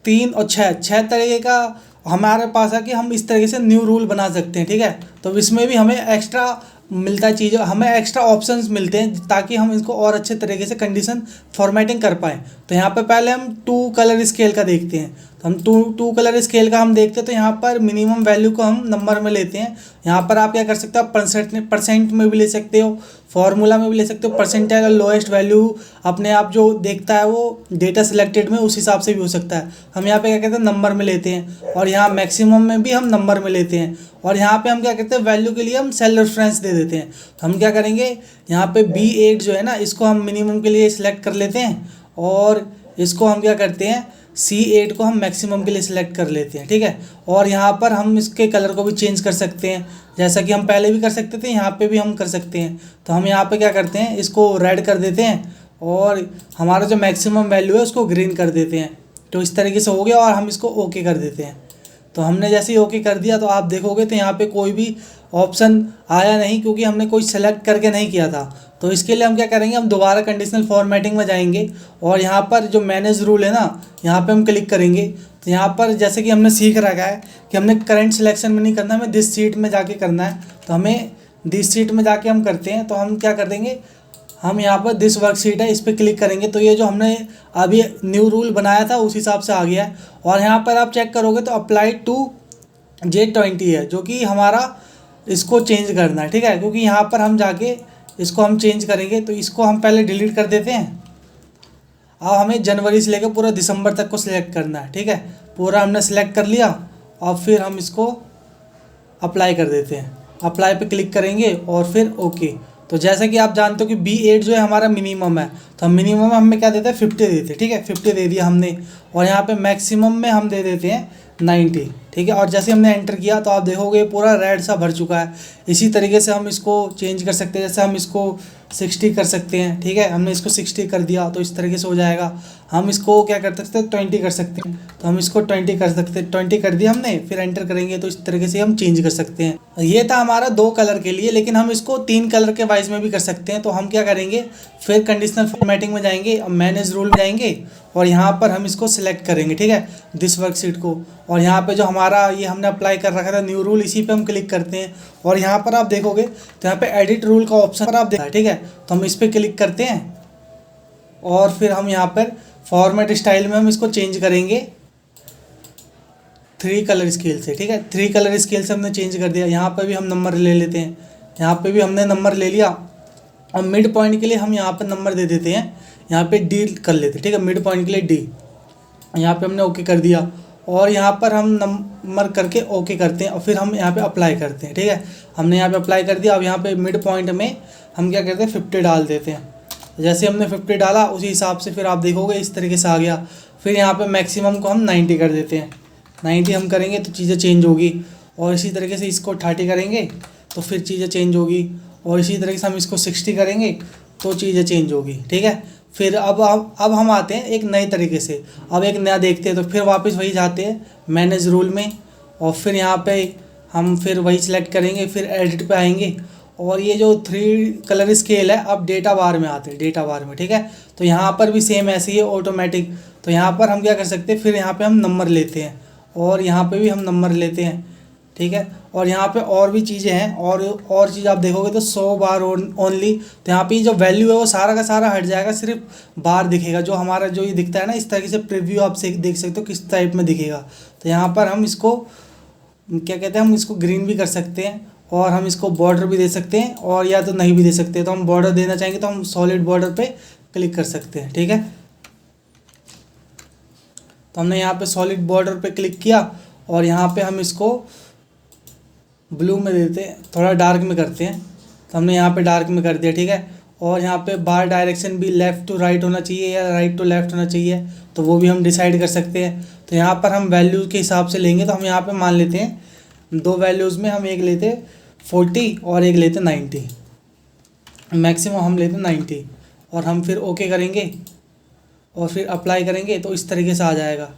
3 और 6 तरीके का हमारे पास है कि हम इस तरीके से न्यू रूल बना सकते हैं, ठीक है। तो इसमें भी हमें एक्स्ट्रा मिलता है चीज़, हमें एक्स्ट्रा ऑप्शंस मिलते हैं ताकि हम इसको और अच्छे तरीके से कंडीशन फॉर्मेटिंग कर पाएँ। तो यहाँ पर पहले हम 2 कलर स्केल का देखते हैं। तो हम टू कलर स्केल का हम देखते हैं। तो यहाँ पर मिनिमम वैल्यू को हम नंबर में लेते हैं। यहाँ पर आप क्या कर सकते हो, परसेंट में भी ले सकते हो, फॉर्मूला में भी ले सकते हो, परसेंटाइल और लोएस्ट वैल्यू अपने आप जो देखता है वो डेटा सिलेक्टेड में उस हिसाब से भी हो सकता है। हम यहाँ पे क्या कहते हैं, नंबर में लेते हैं, और यहाँ मैक्सिमम में भी हम नंबर में लेते हैं। और यहाँ पे हम क्या कहते हैं, वैल्यू के लिए हम सेल रेफरेंस दे देते हैं। तो हम क्या करेंगे, यहाँ पे B8 जो है ना इसको हम मिनिमम के लिए सिलेक्ट कर लेते हैं, और इसको हम क्या करते हैं, C8 को हम मैक्सिमम के लिए सिलेक्ट कर लेते हैं, ठीक है। और यहाँ पर हम इसके कलर को भी चेंज कर सकते हैं, जैसा कि हम पहले भी कर सकते थे, यहाँ पे भी हम कर सकते हैं। तो हम यहाँ पे क्या करते हैं, इसको रेड कर देते हैं और हमारा जो मैक्सिमम वैल्यू है उसको ग्रीन कर देते हैं। तो इस तरीके से हो गया और हम इसको ओके कर देते हैं। तो हमने जैसे ही ओके कर दिया तो आप देखोगे तो यहाँ पे कोई भी ऑप्शन आया नहीं, क्योंकि हमने कोई सेलेक्ट करके नहीं किया था। तो इसके लिए हम क्या करेंगे, हम दोबारा कंडीशनल फॉर्मेटिंग में जाएंगे और यहाँ पर जो मैनेज रूल है ना, यहाँ पे हम क्लिक करेंगे। तो यहाँ पर जैसे कि हमने सीख रखा है कि हमने करंट सिलेक्शन में नहीं करना, हमें दिस सीट में जाके करना है। तो हमें दिस सीट में जाके हम करते हैं। तो हम क्या कर देंगे, हम यहाँ पर दिस वर्कशीट है, इस पर क्लिक करेंगे तो ये जो हमने अभी न्यू रूल बनाया था उस हिसाब से आ गया है। और यहाँ पर आप चेक करोगे तो अप्लाई टू J20 है, जो कि हमारा इसको चेंज करना है, ठीक है। क्योंकि यहाँ पर हम जाके इसको हम चेंज करेंगे, तो इसको हम पहले डिलीट कर देते हैं। अब हमें जनवरी से लेकर पूरा दिसंबर तक को सिलेक्ट करना है, ठीक है। पूरा हमने सिलेक्ट कर लिया और फिर हम इसको अप्लाई कर देते हैं। अप्लाई पे क्लिक करेंगे और फिर ओके। तो जैसा कि आप जानते हो कि B8 जो है हमारा मिनिमम है, तो हम मिनिमम में हमें क्या देते हैं, 50 देते हैं, ठीक है। 50 दे दिया हमने, और यहाँ पे मैक्सिमम में हम दे देते हैं 90, ठीक है। और जैसे हमने एंटर किया तो आप देखोगे पूरा रेड सा भर चुका है। इसी तरीके से हम इसको चेंज कर सकते हैं, जैसे हम इसको 60 कर सकते हैं, ठीक है। हमने इसको 60 कर दिया तो इस तरीके से हो जाएगा। हम इसको क्या कर सकते हैं, 20 कर सकते हैं। तो हम इसको 20 कर सकते हैं, 20 कर दिया हमने, फिर एंटर करेंगे तो इस तरीके से हम चेंज कर सकते हैं। ये था हमारा 2 कलर के लिए, लेकिन हम इसको 3 कलर के वाइज में भी कर सकते हैं। तो हम क्या करेंगे, फिर कंडीशनल फॉर्मेटिंग में जाएंगे और मैनेज रूल में जाएंगे और यहाँ पर हम इसको सिलेक्ट करेंगे, ठीक है, दिस वर्कशीट को। और यहाँ पे जो हमारा ये हमने अप्लाई कर रखा था न्यू रूल, इसी पे हम क्लिक करते हैं। और यहाँ पर आप देखोगे तो यहाँ पे एडिट रूल का ऑप्शन पर आप देखा, ठीक है। तो हम इस पर क्लिक करते हैं और फिर हम यहाँ पर फॉर्मेट स्टाइल में हम इसको चेंज करेंगे 3 कलर स्केल से, ठीक है। 3 कलर स्केल से हमने चेंज कर दिया। यहाँ पर भी हम नंबर ले लेते हैं, यहाँ पे भी हमने नंबर ले लिया। और मिड पॉइंट के लिए हम यहाँ पर नंबर दे देते हैं, यहाँ पे D कर लेते हैं, ठीक है। मिड पॉइंट के लिए D, यहाँ पे हमने ओके कर दिया। और यहाँ पर हम नंबर करके ओके करते हैं और फिर हम यहाँ पे अप्लाई करते हैं, ठीक है। हमने यहाँ पे अप्लाई कर दिया। अब यहाँ पे मिड पॉइंट में हम क्या करते हैं, 50 डाल देते हैं। जैसे हमने 50 डाला उसी हिसाब से फिर आप देखोगे इस तरीके से आ गया। फिर यहाँ पे मैक्सिमम को हम 90 कर देते हैं। 90 हम करेंगे तो चीज़ें चेंज होगी। और इसी तरीके से इसको 30 करेंगे तो फिर चीज़ें चेंज होगी। और इसी तरीके से हम इसको 60 करेंगे तो चीज़ें चेंज होगी, ठीक है। फिर अब हम आते हैं एक नए तरीके से, अब एक नया देखते हैं। तो फिर वापस वही जाते हैं मैनेज रूल में, और फिर यहाँ पे हम फिर वही सिलेक्ट करेंगे, फिर एडिट पे आएंगे, और ये जो 3 कलर स्केल है अब डेटा बार में आते हैं, डेटा बार में, ठीक है। तो यहाँ पर भी सेम ऐसे ही है ऑटोमेटिक। तो यहाँ पर हम क्या कर सकते हैं, फिर यहाँ पे हम नंबर लेते हैं, और यहाँ पे भी हम नंबर लेते हैं, ठीक है। और यहाँ पे और भी चीज़ें हैं, और चीज़ आप देखोगे तो 100 बार ओनली। तो यहाँ पे जो वैल्यू है वो सारा का सारा हट जाएगा, सिर्फ बार दिखेगा। जो हमारा जो ये दिखता है ना, इस तरीके से प्रीव्यू आप से देख सकते हो किस टाइप में दिखेगा। तो यहाँ पर हम इसको क्या कहते हैं, हम इसको ग्रीन भी कर सकते हैं, और हम इसको बॉर्डर भी दे सकते हैं, और या तो नहीं भी दे सकते हैं। तो हम बॉर्डर देना चाहेंगे तो हम सॉलिड बॉर्डर पे क्लिक कर सकते हैं, ठीक है। तो हमने यहाँ पे सॉलिड बॉर्डर पे क्लिक किया, और यहाँ पे हम इसको ब्लू में देते हैं, थोड़ा डार्क में करते हैं। तो हमने यहाँ पे डार्क में कर दिया, ठीक है। और यहाँ पे बार डायरेक्शन भी लेफ़्ट टू राइट होना चाहिए या राइट टू लेफ़्ट होना चाहिए, तो वो भी हम डिसाइड कर सकते हैं। तो यहाँ पर हम वैल्यू के हिसाब से लेंगे। तो हम यहाँ पे मान लेते हैं 2 वैल्यूज़ में हम एक लेते 40 और एक लेते 90, मैक्सिमम हम लेते 90, और हम फिर ओके करेंगे और फिर अप्लाई करेंगे तो इस तरीके से आ जाएगा।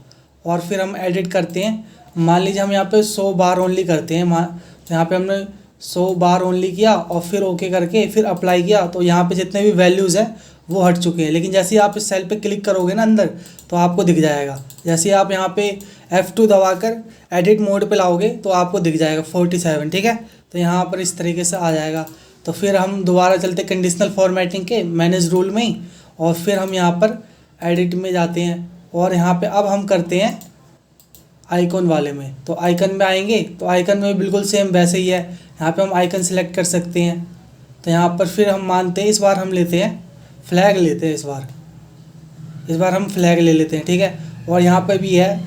और फिर हम एडिट करते हैं, मान लीजिए हम यहाँ पे 100 बार ओनली करते हैं, तो यहाँ पे हमने 100 बार ओनली किया और फिर ओके करके फिर अप्लाई किया, तो यहाँ पे जितने भी वैल्यूज़ हैं वो हट चुके हैं। लेकिन जैसे ही आप इस सेल पे क्लिक करोगे ना अंदर, तो आपको दिख जाएगा। जैसे ही आप यहाँ पे F2 दबाकर एडिट मोड पे लाओगे तो आपको दिख जाएगा 47, ठीक है। तो यहाँ पर इस तरीके से आ जाएगा। तो फिर हम दोबारा चलते कंडीशनल फॉर्मेटिंग के मैनेज रूल में ही, और फिर हम यहाँ पर एडिट में जाते हैं, और यहाँ पे अब हम करते हैं आइकॉन वाले में। तो आइकन में आएंगे, तो आइकन में बिल्कुल सेम वैसे ही है। यहाँ पे हम आइकन सेलेक्ट कर सकते हैं। तो यहाँ पर फिर हम मानते हैं, इस बार हम लेते हैं फ्लैग लेते हैं, इस बार हम फ्लैग ले लेते हैं, ठीक है। और यहाँ पर भी है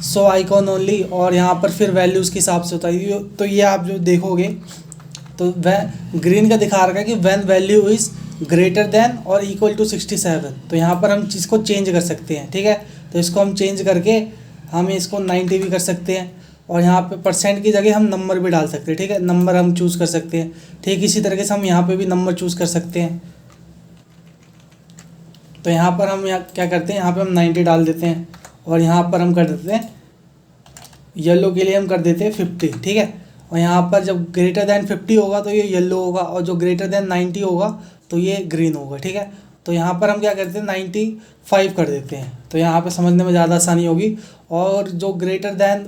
शो आइकॉन ओनली, और यहाँ पर फिर वैल्यूज़ के हिसाब से होता है। तो ये आप जो देखोगे तो वह ग्रीन का दिखा रखा है कि when value is greater than और इक्वल टू 67। तो यहाँ पर हम चीज़ को चेंज कर सकते हैं, ठीक है। तो इसको हम चेंज करके हम इसको 90 भी कर सकते हैं, और यहाँ पे परसेंट की जगह हम नंबर भी डाल सकते हैं, ठीक है। नंबर हम चूज़ कर सकते हैं, ठीक इसी तरीके से हम यहाँ पे भी नंबर चूज़ कर सकते हैं। तो यहाँ पर हम क्या करते हैं, यहाँ पे हम 90 डाल देते हैं, और यहाँ पर हम कर देते हैं येलो के लिए हम कर देते हैं 50, ठीक है। और यहाँ पर जब ग्रेटर दैन 50 होगा तो ये येलो होगा, और जो ग्रेटर दैन 90 होगा तो ये ग्रीन होगा, ठीक है। तो यहाँ पर हम क्या करते हैं 95 कर देते हैं, तो यहाँ पे समझने में ज़्यादा आसानी होगी। और जो ग्रेटर दैन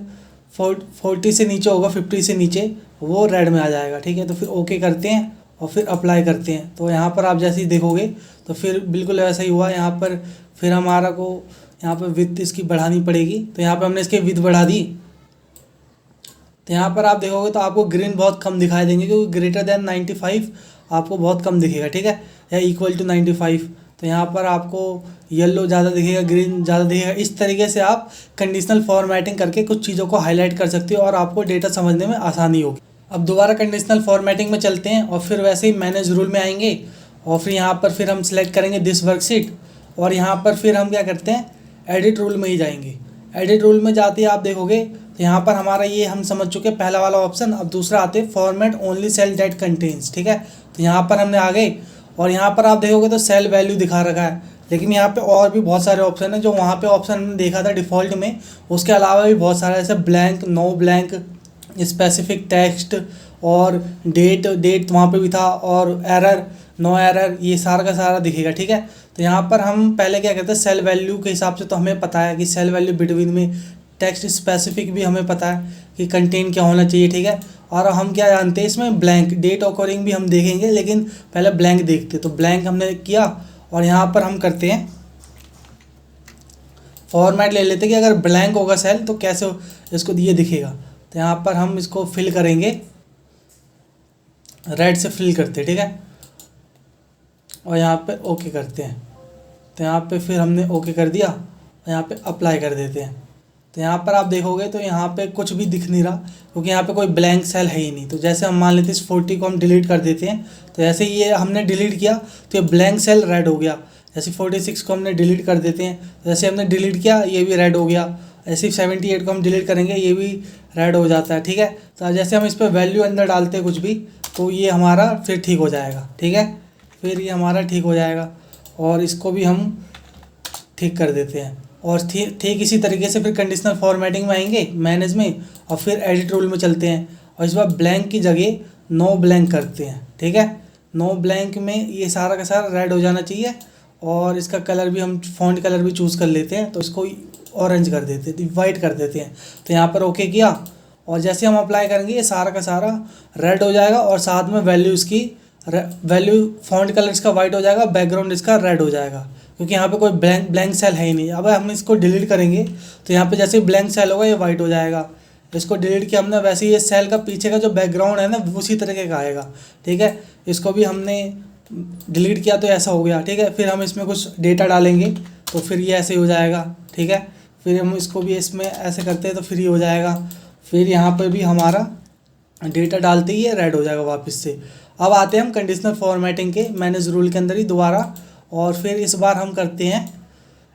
40 से नीचे होगा, 50 से नीचे, वो रेड में आ जाएगा, ठीक है। तो फिर ओके करते हैं और फिर अप्लाई करते हैं। तो यहाँ पर आप जैसे ही देखोगे तो फिर बिल्कुल ऐसा ही हुआ। यहाँ पर फिर हमारा को यहाँ पर विड्थ इसकी बढ़ानी पड़ेगी। तो यहाँ पर हमने इसकी विड्थ बढ़ा दी। तो यहाँ पर आप देखोगे तो आपको ग्रीन बहुत कम दिखाई देंगे, क्योंकि ग्रेटर दैन 95 आपको बहुत कम दिखेगा, ठीक है, या इक्वल टू 95। तो यहाँ पर आपको येलो ज़्यादा दिखेगा, ग्रीन ज़्यादा दिखेगा। इस तरीके से आप कंडीशनल फॉर्मेटिंग करके कुछ चीज़ों को हाईलाइट कर सकते हो, और आपको डेटा समझने में आसानी होगी। अब दोबारा कंडीशनल फॉर्मेटिंग में चलते हैं, और फिर वैसे ही मैनेज रूल में आएंगे, और फिर यहाँ पर फिर हम सिलेक्ट करेंगे दिस वर्कशीट, और यहाँ पर फिर हम क्या करते हैं एडिट रूल में ही जाएंगे। एडिट रूल में जाते ही आप देखोगे तो यहाँ पर हमारा ये हम समझ चुके पहला वाला ऑप्शन। अब दूसरा आते हैं format only cell that contains, ठीक है। तो यहाँ पर हमने आ गए, और यहाँ पर आप देखोगे तो सेल वैल्यू दिखा रखा है, लेकिन यहाँ पे और भी बहुत सारे ऑप्शन हैं। जो वहाँ पे ऑप्शन हमने देखा था डिफ़ॉल्ट में, उसके अलावा भी बहुत सारे, जैसे blank, no blank, specific text, और डेट वहाँ पे भी था, और एरर, नो एरर, ये सारा का सारा दिखेगा, ठीक है। तो यहाँ पर हम पहले क्या करते हैं सेल वैल्यू के हिसाब से, तो हमें पता है कि सेल वैल्यू बिटवीन में, टेक्स्ट स्पेसिफिक भी हमें पता है कि कंटेन क्या होना चाहिए, ठीक है। और हम क्या जानते हैं इसमें ब्लैंक, डेट ऑकरिंग भी हम देखेंगे, लेकिन पहले ब्लैंक देखते। तो ब्लैंक हमने किया, और यहाँ पर हम करते हैं फॉर्मेट ले लेते हैं कि अगर ब्लैंक होगा सेल तो कैसे इसको ये दिखेगा। तो यहाँ पर हम इसको फिल करेंगे, रेड से फिल करते हैं, ठीक है, और यहाँ पे ओके करते हैं। तो यहाँ पे फिर हमने ओके कर दिया, यहाँ पे अप्लाई कर देते हैं। तो यहाँ पर आप देखोगे तो यहाँ पे कुछ भी दिख नहीं रहा, क्योंकि यहाँ पे कोई ब्लैंक सेल है ही नहीं। तो जैसे हम मान लेते हैं इस 40 को हम डिलीट कर देते हैं, तो जैसे ये हमने डिलीट किया तो ये ब्लैंक सेल रेड हो गया। जैसे 46 को हमने डिलीट कर देते हैं, तो जैसे हमने डिलीट किया ये भी रेड हो गया। ऐसे 78 को हम डिलीट करेंगे, ये भी रेड हो जाता है, ठीक है। तो जैसे हम इस पर वैल्यू अंदर डालते हैं कुछ भी, तो ये हमारा फिर ठीक हो जाएगा, ठीक है, फिर ये हमारा ठीक हो जाएगा। और इसको भी हम ठीक कर देते हैं। और ठीक इसी तरीके से फिर कंडीशनल फॉर्मेटिंग में आएंगे मैनेज में, और फिर एडिट रूल में चलते हैं और इस बार ब्लैंक की जगह नो ब्लैंक करते हैं। ठीक है, नो ब्लैंक में ये सारा का सारा रेड हो जाना चाहिए और इसका कलर भी हम फ़ॉन्ट कलर भी चूज़ कर लेते हैं, तो इसको ऑरेंज कर देते हैं, वाइट कर देते हैं। तो यहाँ पर ओके किया और जैसे हम अप्लाई करेंगे ये सारा का सारा रेड हो जाएगा और साथ में वैल्यू इसकी वैल्यू फ़ॉन्ट कलर इसका वाइट हो जाएगा, बैकग्राउंड इसका रेड हो जाएगा, क्योंकि यहाँ पे कोई ब्लैंक सेल है ही नहीं। अब हम इसको डिलीट करेंगे तो यहाँ पे जैसे ब्लैंक सेल होगा ये वाइट हो जाएगा। इसको डिलीट किया हमने, वैसे ही ये सेल का पीछे का जो बैकग्राउंड है ना उसी तरीके का आएगा। ठीक है, इसको भी हमने डिलीट किया तो ऐसा हो गया। ठीक है, फिर हम इसमें कुछ डेटा डालेंगे तो फिर ये ऐसे हो जाएगा। ठीक है, फिर हम इसको भी इसमें ऐसे करते हैं तो फिर ये हो जाएगा। फिर यहाँ पर भी हमारा डेटा डालते ही ये रेड हो जाएगा वापस से। अब आते हैं हम कंडीशनल फॉर्मेटिंग के मैनेज रूल के अंदर ही दोबारा, और फिर इस बार हम करते हैं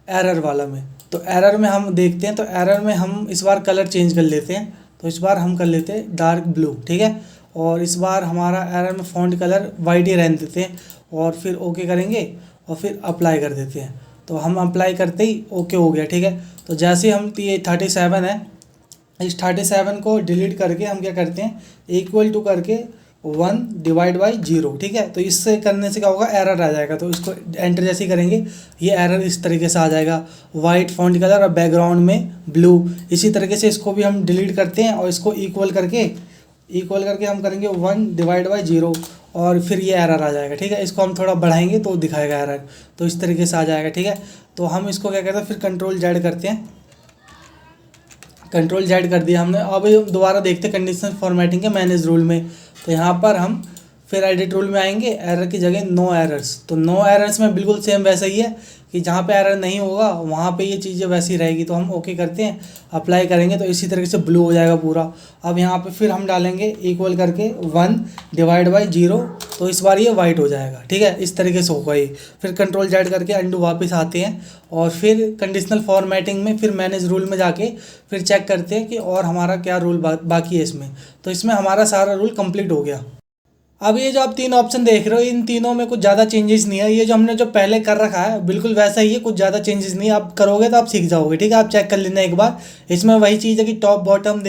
एरर वाला में। तो एरर में हम देखते हैं, तो एरर में हम इस बार कलर चेंज कर लेते हैं। तो इस बार हम कर लेते हैं डार्क ब्लू। ठीक है, और इस बार हमारा एरर में फ़ॉन्ट कलर वाइट ही रहने देते हैं और फिर ओके करेंगे और फिर अप्लाई कर देते हैं। तो हम अप्लाई करते ही ओके हो गया। ठीक है, तो जैसे हम ये 37 है, इस 37 को डिलीट करके हम क्या करते हैं इक्वल टू करके 1 डिवाइड बाई 0। ठीक है, तो इससे करने से क्या होगा एरर आ जाएगा। तो इसको एंटर जैसे ही करेंगे ये एरर इस तरीके से आ जाएगा, वाइट फ़ॉन्ट कलर और बैकग्राउंड में ब्लू। इसी तरीके से इसको भी हम डिलीट करते हैं और इसको इक्वल करके हम करेंगे 1 डिवाइड बाई 0 और फिर ये एरर आ जाएगा। ठीक है, इसको हम थोड़ा बढ़ाएंगे तो दिखाएगा एरर, तो इस तरीके से आ जाएगा। ठीक है, तो हम इसको क्या करते हैं फिर कंट्रोल जेड करते हैं, कंट्रोल जेड कर दिया हमने। अब दोबारा देखते हैं कंडीशनल फॉर्मेटिंग के मैनेज रूल में। तो यहाँ पर हम फिर एडिट रूल में आएंगे, एरर की जगह नो एरर्स। तो नो एरर्स में बिल्कुल सेम वैसा ही है कि जहाँ पे एरर नहीं होगा वहाँ पे ये चीज़ें वैसी रहेगी। तो हम ओके करते हैं, अप्लाई करेंगे तो इसी तरीके से ब्लू हो जाएगा पूरा। अब यहाँ पे फिर हम डालेंगे इक्वल करके 1 डिवाइड बाई 0, तो इस बार ये वाइट हो जाएगा। ठीक है, इस तरीके से होगा ये। फिर कंट्रोल जेड करके अंडू वापस आते हैं और फिर कंडीशनल फॉर्मेटिंग में फिर मैनेज रूल में जाके फिर चेक करते हैं कि और हमारा क्या रूल बाकी है इसमें। तो इसमें हमारा सारा रूल कंप्लीट हो गया। अब ये जो आप 3 ऑप्शन देख रहे हो इन तीनों में कुछ ज़्यादा चेंजेस नहीं है। ये जो हमने जो पहले कर रखा है बिल्कुल वैसा ही है, कुछ ज़्यादा चेंजेस नहीं है। आप करोगे तो आप सीख जाओगे। ठीक है, आप चेक कर लेना एक बार। इसमें वही चीज़ है कि टॉप बॉटम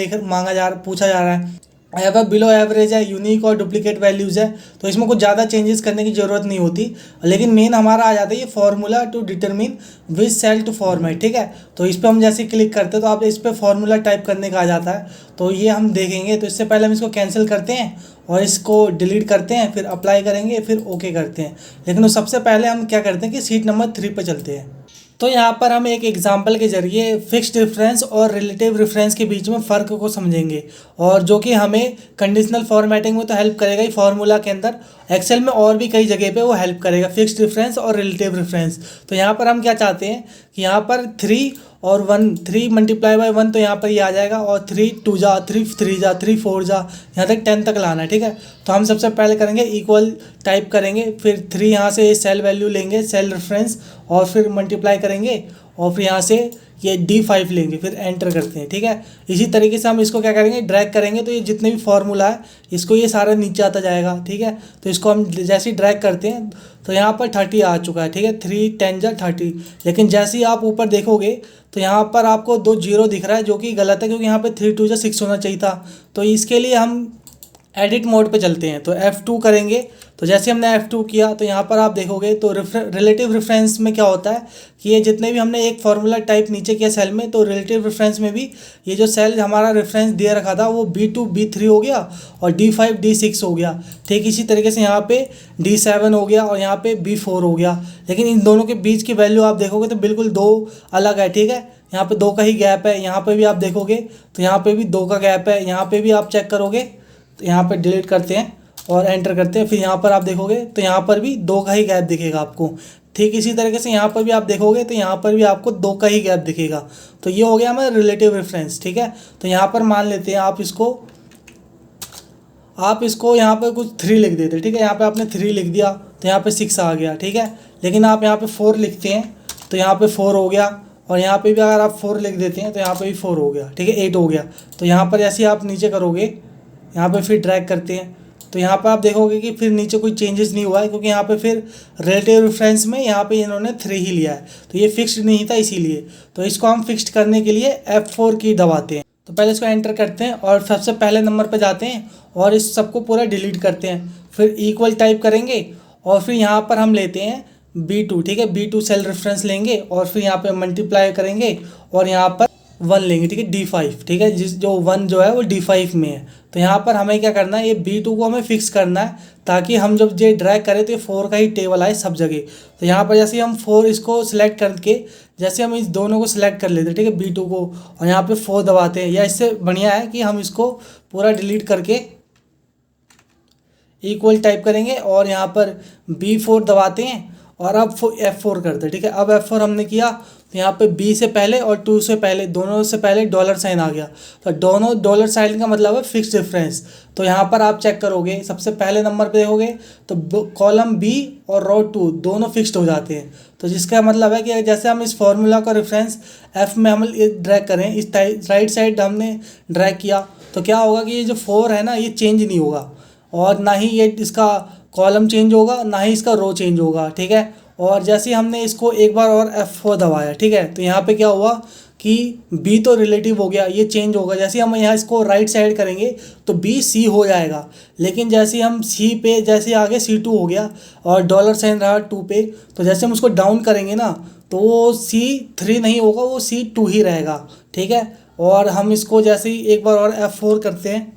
पूछा जा रहा है, एवर बिलो एवरेज है, यूनिक और डुप्लीकेट वैल्यूज़ है। तो इसमें कुछ ज़्यादा चेंजेस करने की ज़रूरत नहीं होती, लेकिन मेन हमारा आ जाता है ये formula to determine which cell to format. ठीक है, तो इस पर हम जैसे क्लिक करते हैं तो आप इस पर फार्मूला टाइप करने का आ जाता है। तो ये हम देखेंगे। तो इससे पहले हम इसको कैंसिल करते हैं और इसको डिलीट करते हैं, फिर अप्लाई करेंगे, फिर ओके करते हैं। लेकिन सबसे पहले हम क्या करते हैं कि शीट नंबर 3 पर चलते हैं। तो यहाँ पर हम एक एग्जांपल के जरिए फिक्स्ड रेफरेंस और रिलेटिव रेफरेंस के बीच में फ़र्क को समझेंगे, और जो कि हमें कंडीशनल फॉर्मेटिंग में तो हेल्प करेगा ही फार्मूला के अंदर, एक्सेल में और भी कई जगह पे वो हेल्प करेगा, फिक्स्ड रेफरेंस और रिलेटिव रेफरेंस। तो यहाँ पर हम क्या चाहते हैं कि यहाँ पर 3 और 1, 3 मल्टीप्लाई बाई 1 तो यहाँ पर ये आ जाएगा, और 3 2 जा 3 3 जा 3 4 जा यहाँ तक 10 तक लाना है। ठीक है, तो हम सबसे पहले करेंगे इक्वल टाइप करेंगे, फिर 3 यहाँ से सेल वैल्यू लेंगे, सेल रेफरेंस, और फिर मल्टीप्लाई करेंगे और फिर यहाँ से ये D5 लेंगे, फिर एंटर करते हैं। ठीक है, इसी तरीके से हम इसको क्या करेंगे ड्रैग करेंगे, तो ये जितने भी फार्मूला है इसको ये सारा नीचे आता जाएगा। ठीक है, तो इसको हम जैसे ही ड्रैग करते हैं तो यहाँ पर 30 आ चुका है। ठीक है, 3 10 जा 30। लेकिन जैसे ही आप ऊपर देखोगे तो यहाँ पर आपको 2 0 दिख रहा है, जो कि गलत है, क्योंकि यहाँ पे 3 2 जा 6 होना चाहिए था। तो इसके लिए हम एडिट मोड पे चलते हैं, तो F2 करेंगे। तो जैसे हमने F2 किया तो यहाँ पर आप देखोगे तो रिलेटिव रेफरेंस में क्या होता है कि ये जितने भी हमने एक फार्मूला टाइप नीचे किया सेल में, तो रिलेटिव रेफरेंस में भी ये जो सेल हमारा रेफरेंस दिया रखा था वो B2 B3 हो गया और D5 D6 हो गया। ठीक इसी तरीके से यहाँ पे D7 हो गया और यहाँ पे B4 हो गया। लेकिन इन दोनों के बीच की वैल्यू आप देखोगे तो बिल्कुल 2 अलग है। ठीक है, यहाँ पे 2 का ही गैप है, यहाँ पे भी आप देखोगे तो यहाँ पे भी 2 का गैप है, यहाँ पे भी आप चेक करोगे तो यहाँ पे डिलीट करते हैं और एंटर करते हैं, फिर यहाँ पर आप देखोगे तो यहाँ पर भी 2 का ही गैप दिखेगा आपको। ठीक इसी तरीके से यहाँ पर भी आप देखोगे तो यहाँ पर भी आपको 2 का ही गैप दिखेगा। तो ये हो गया हमारा रिलेटिव रेफरेंस। ठीक है, तो यहाँ पर मान लेते हैं आप इसको यहाँ पर कुछ 3 लिख देते हैं। ठीक है, यहाँ पर आपने 3 लिख दिया तो यहाँ पर 6 आ गया। ठीक है, लेकिन आप यहाँ पर 4 लिखते हैं तो यहाँ पर 4 हो गया, और यहाँ पे भी अगर आप 4 लिख देते हैं तो यहाँ पे भी 4 हो गया। ठीक है, 8 हो गया। तो यहाँ पर जैसे आप नीचे करोगे यहाँ पे फिर ड्रैग करते हैं तो यहाँ पर आप देखोगे कि फिर नीचे कोई चेंजेस नहीं हुआ है, क्योंकि यहाँ पे फिर रिलेटिव रेफरेंस में यहाँ पे इन्होंने 3 ही लिया है, तो ये फिक्स्ड नहीं था इसीलिए। तो इसको हम फिक्स्ड करने के लिए F4 की दबाते हैं। तो पहले इसको एंटर करते हैं और सबसे पहले नंबर पे जाते हैं और इस सबको पूरा डिलीट करते हैं। फिर इक्वल टाइप करेंगे और फिर यहाँ पर हम लेते हैं B2, ठीक है, B2 सेल रेफरेंस लेंगे और फिर यहाँ पे मल्टीप्लाई करेंगे और यहाँ पर 1 लेंगे, ठीक है, D5, ठीक है, जो 1 जो है वो D5 में है। तो यहाँ पर हमें क्या करना है, ये B2 को हमें फिक्स करना है ताकि हम जब ये ड्रैग करें तो ये 4 का ही टेबल आए सब जगह। तो यहाँ पर जैसे हम 4 इसको सिलेक्ट करके, जैसे हम इस दोनों को सिलेक्ट कर लेते हैं, ठीक है, B2 को, और यहाँ पे 4 दबाते हैं, या इससे बढ़िया है कि हम इसको पूरा डिलीट करके इक्वल टाइप करेंगे और यहाँ पर B4 दबाते हैं और अब F4 करते हैं, ठीक है। अब F4 हमने किया तो यहाँ पे B से पहले और 2 से पहले, दोनों से पहले डॉलर साइन आ गया। तो दोनों डॉलर साइन का मतलब है फिक्स डिफरेंस। तो यहाँ पर आप चेक करोगे, सबसे पहले नंबर पे देखोगे तो कॉलम B और रो 2 दोनों फिक्स्ड हो जाते हैं। तो जिसका मतलब है कि जैसे हम इस फॉर्मूला का रेफरेंस F में हम ड्रैग करें, इस राइट साइड हमने ड्रैग किया तो क्या होगा कि ये जो 4 है ना, ये चेंज नहीं होगा और ना ही ये इसका कॉलम चेंज होगा, ना ही इसका रो चेंज होगा, ठीक है। और जैसे हमने इसको एक बार और F4 दबाया, ठीक है, तो यहाँ पे क्या हुआ कि B तो रिलेटिव हो गया, ये चेंज होगा। जैसे हम यहाँ इसको राइट साइड करेंगे तो B C हो जाएगा, लेकिन जैसे हम C पे जैसे आगे C2 हो गया और डॉलर साइन रहा 2 पे, तो जैसे हम उसको डाउन करेंगे ना तो वो C3 नहीं होगा, वो C2 ही रहेगा, ठीक है। और हम इसको जैसे ही एक बार और F4 करते हैं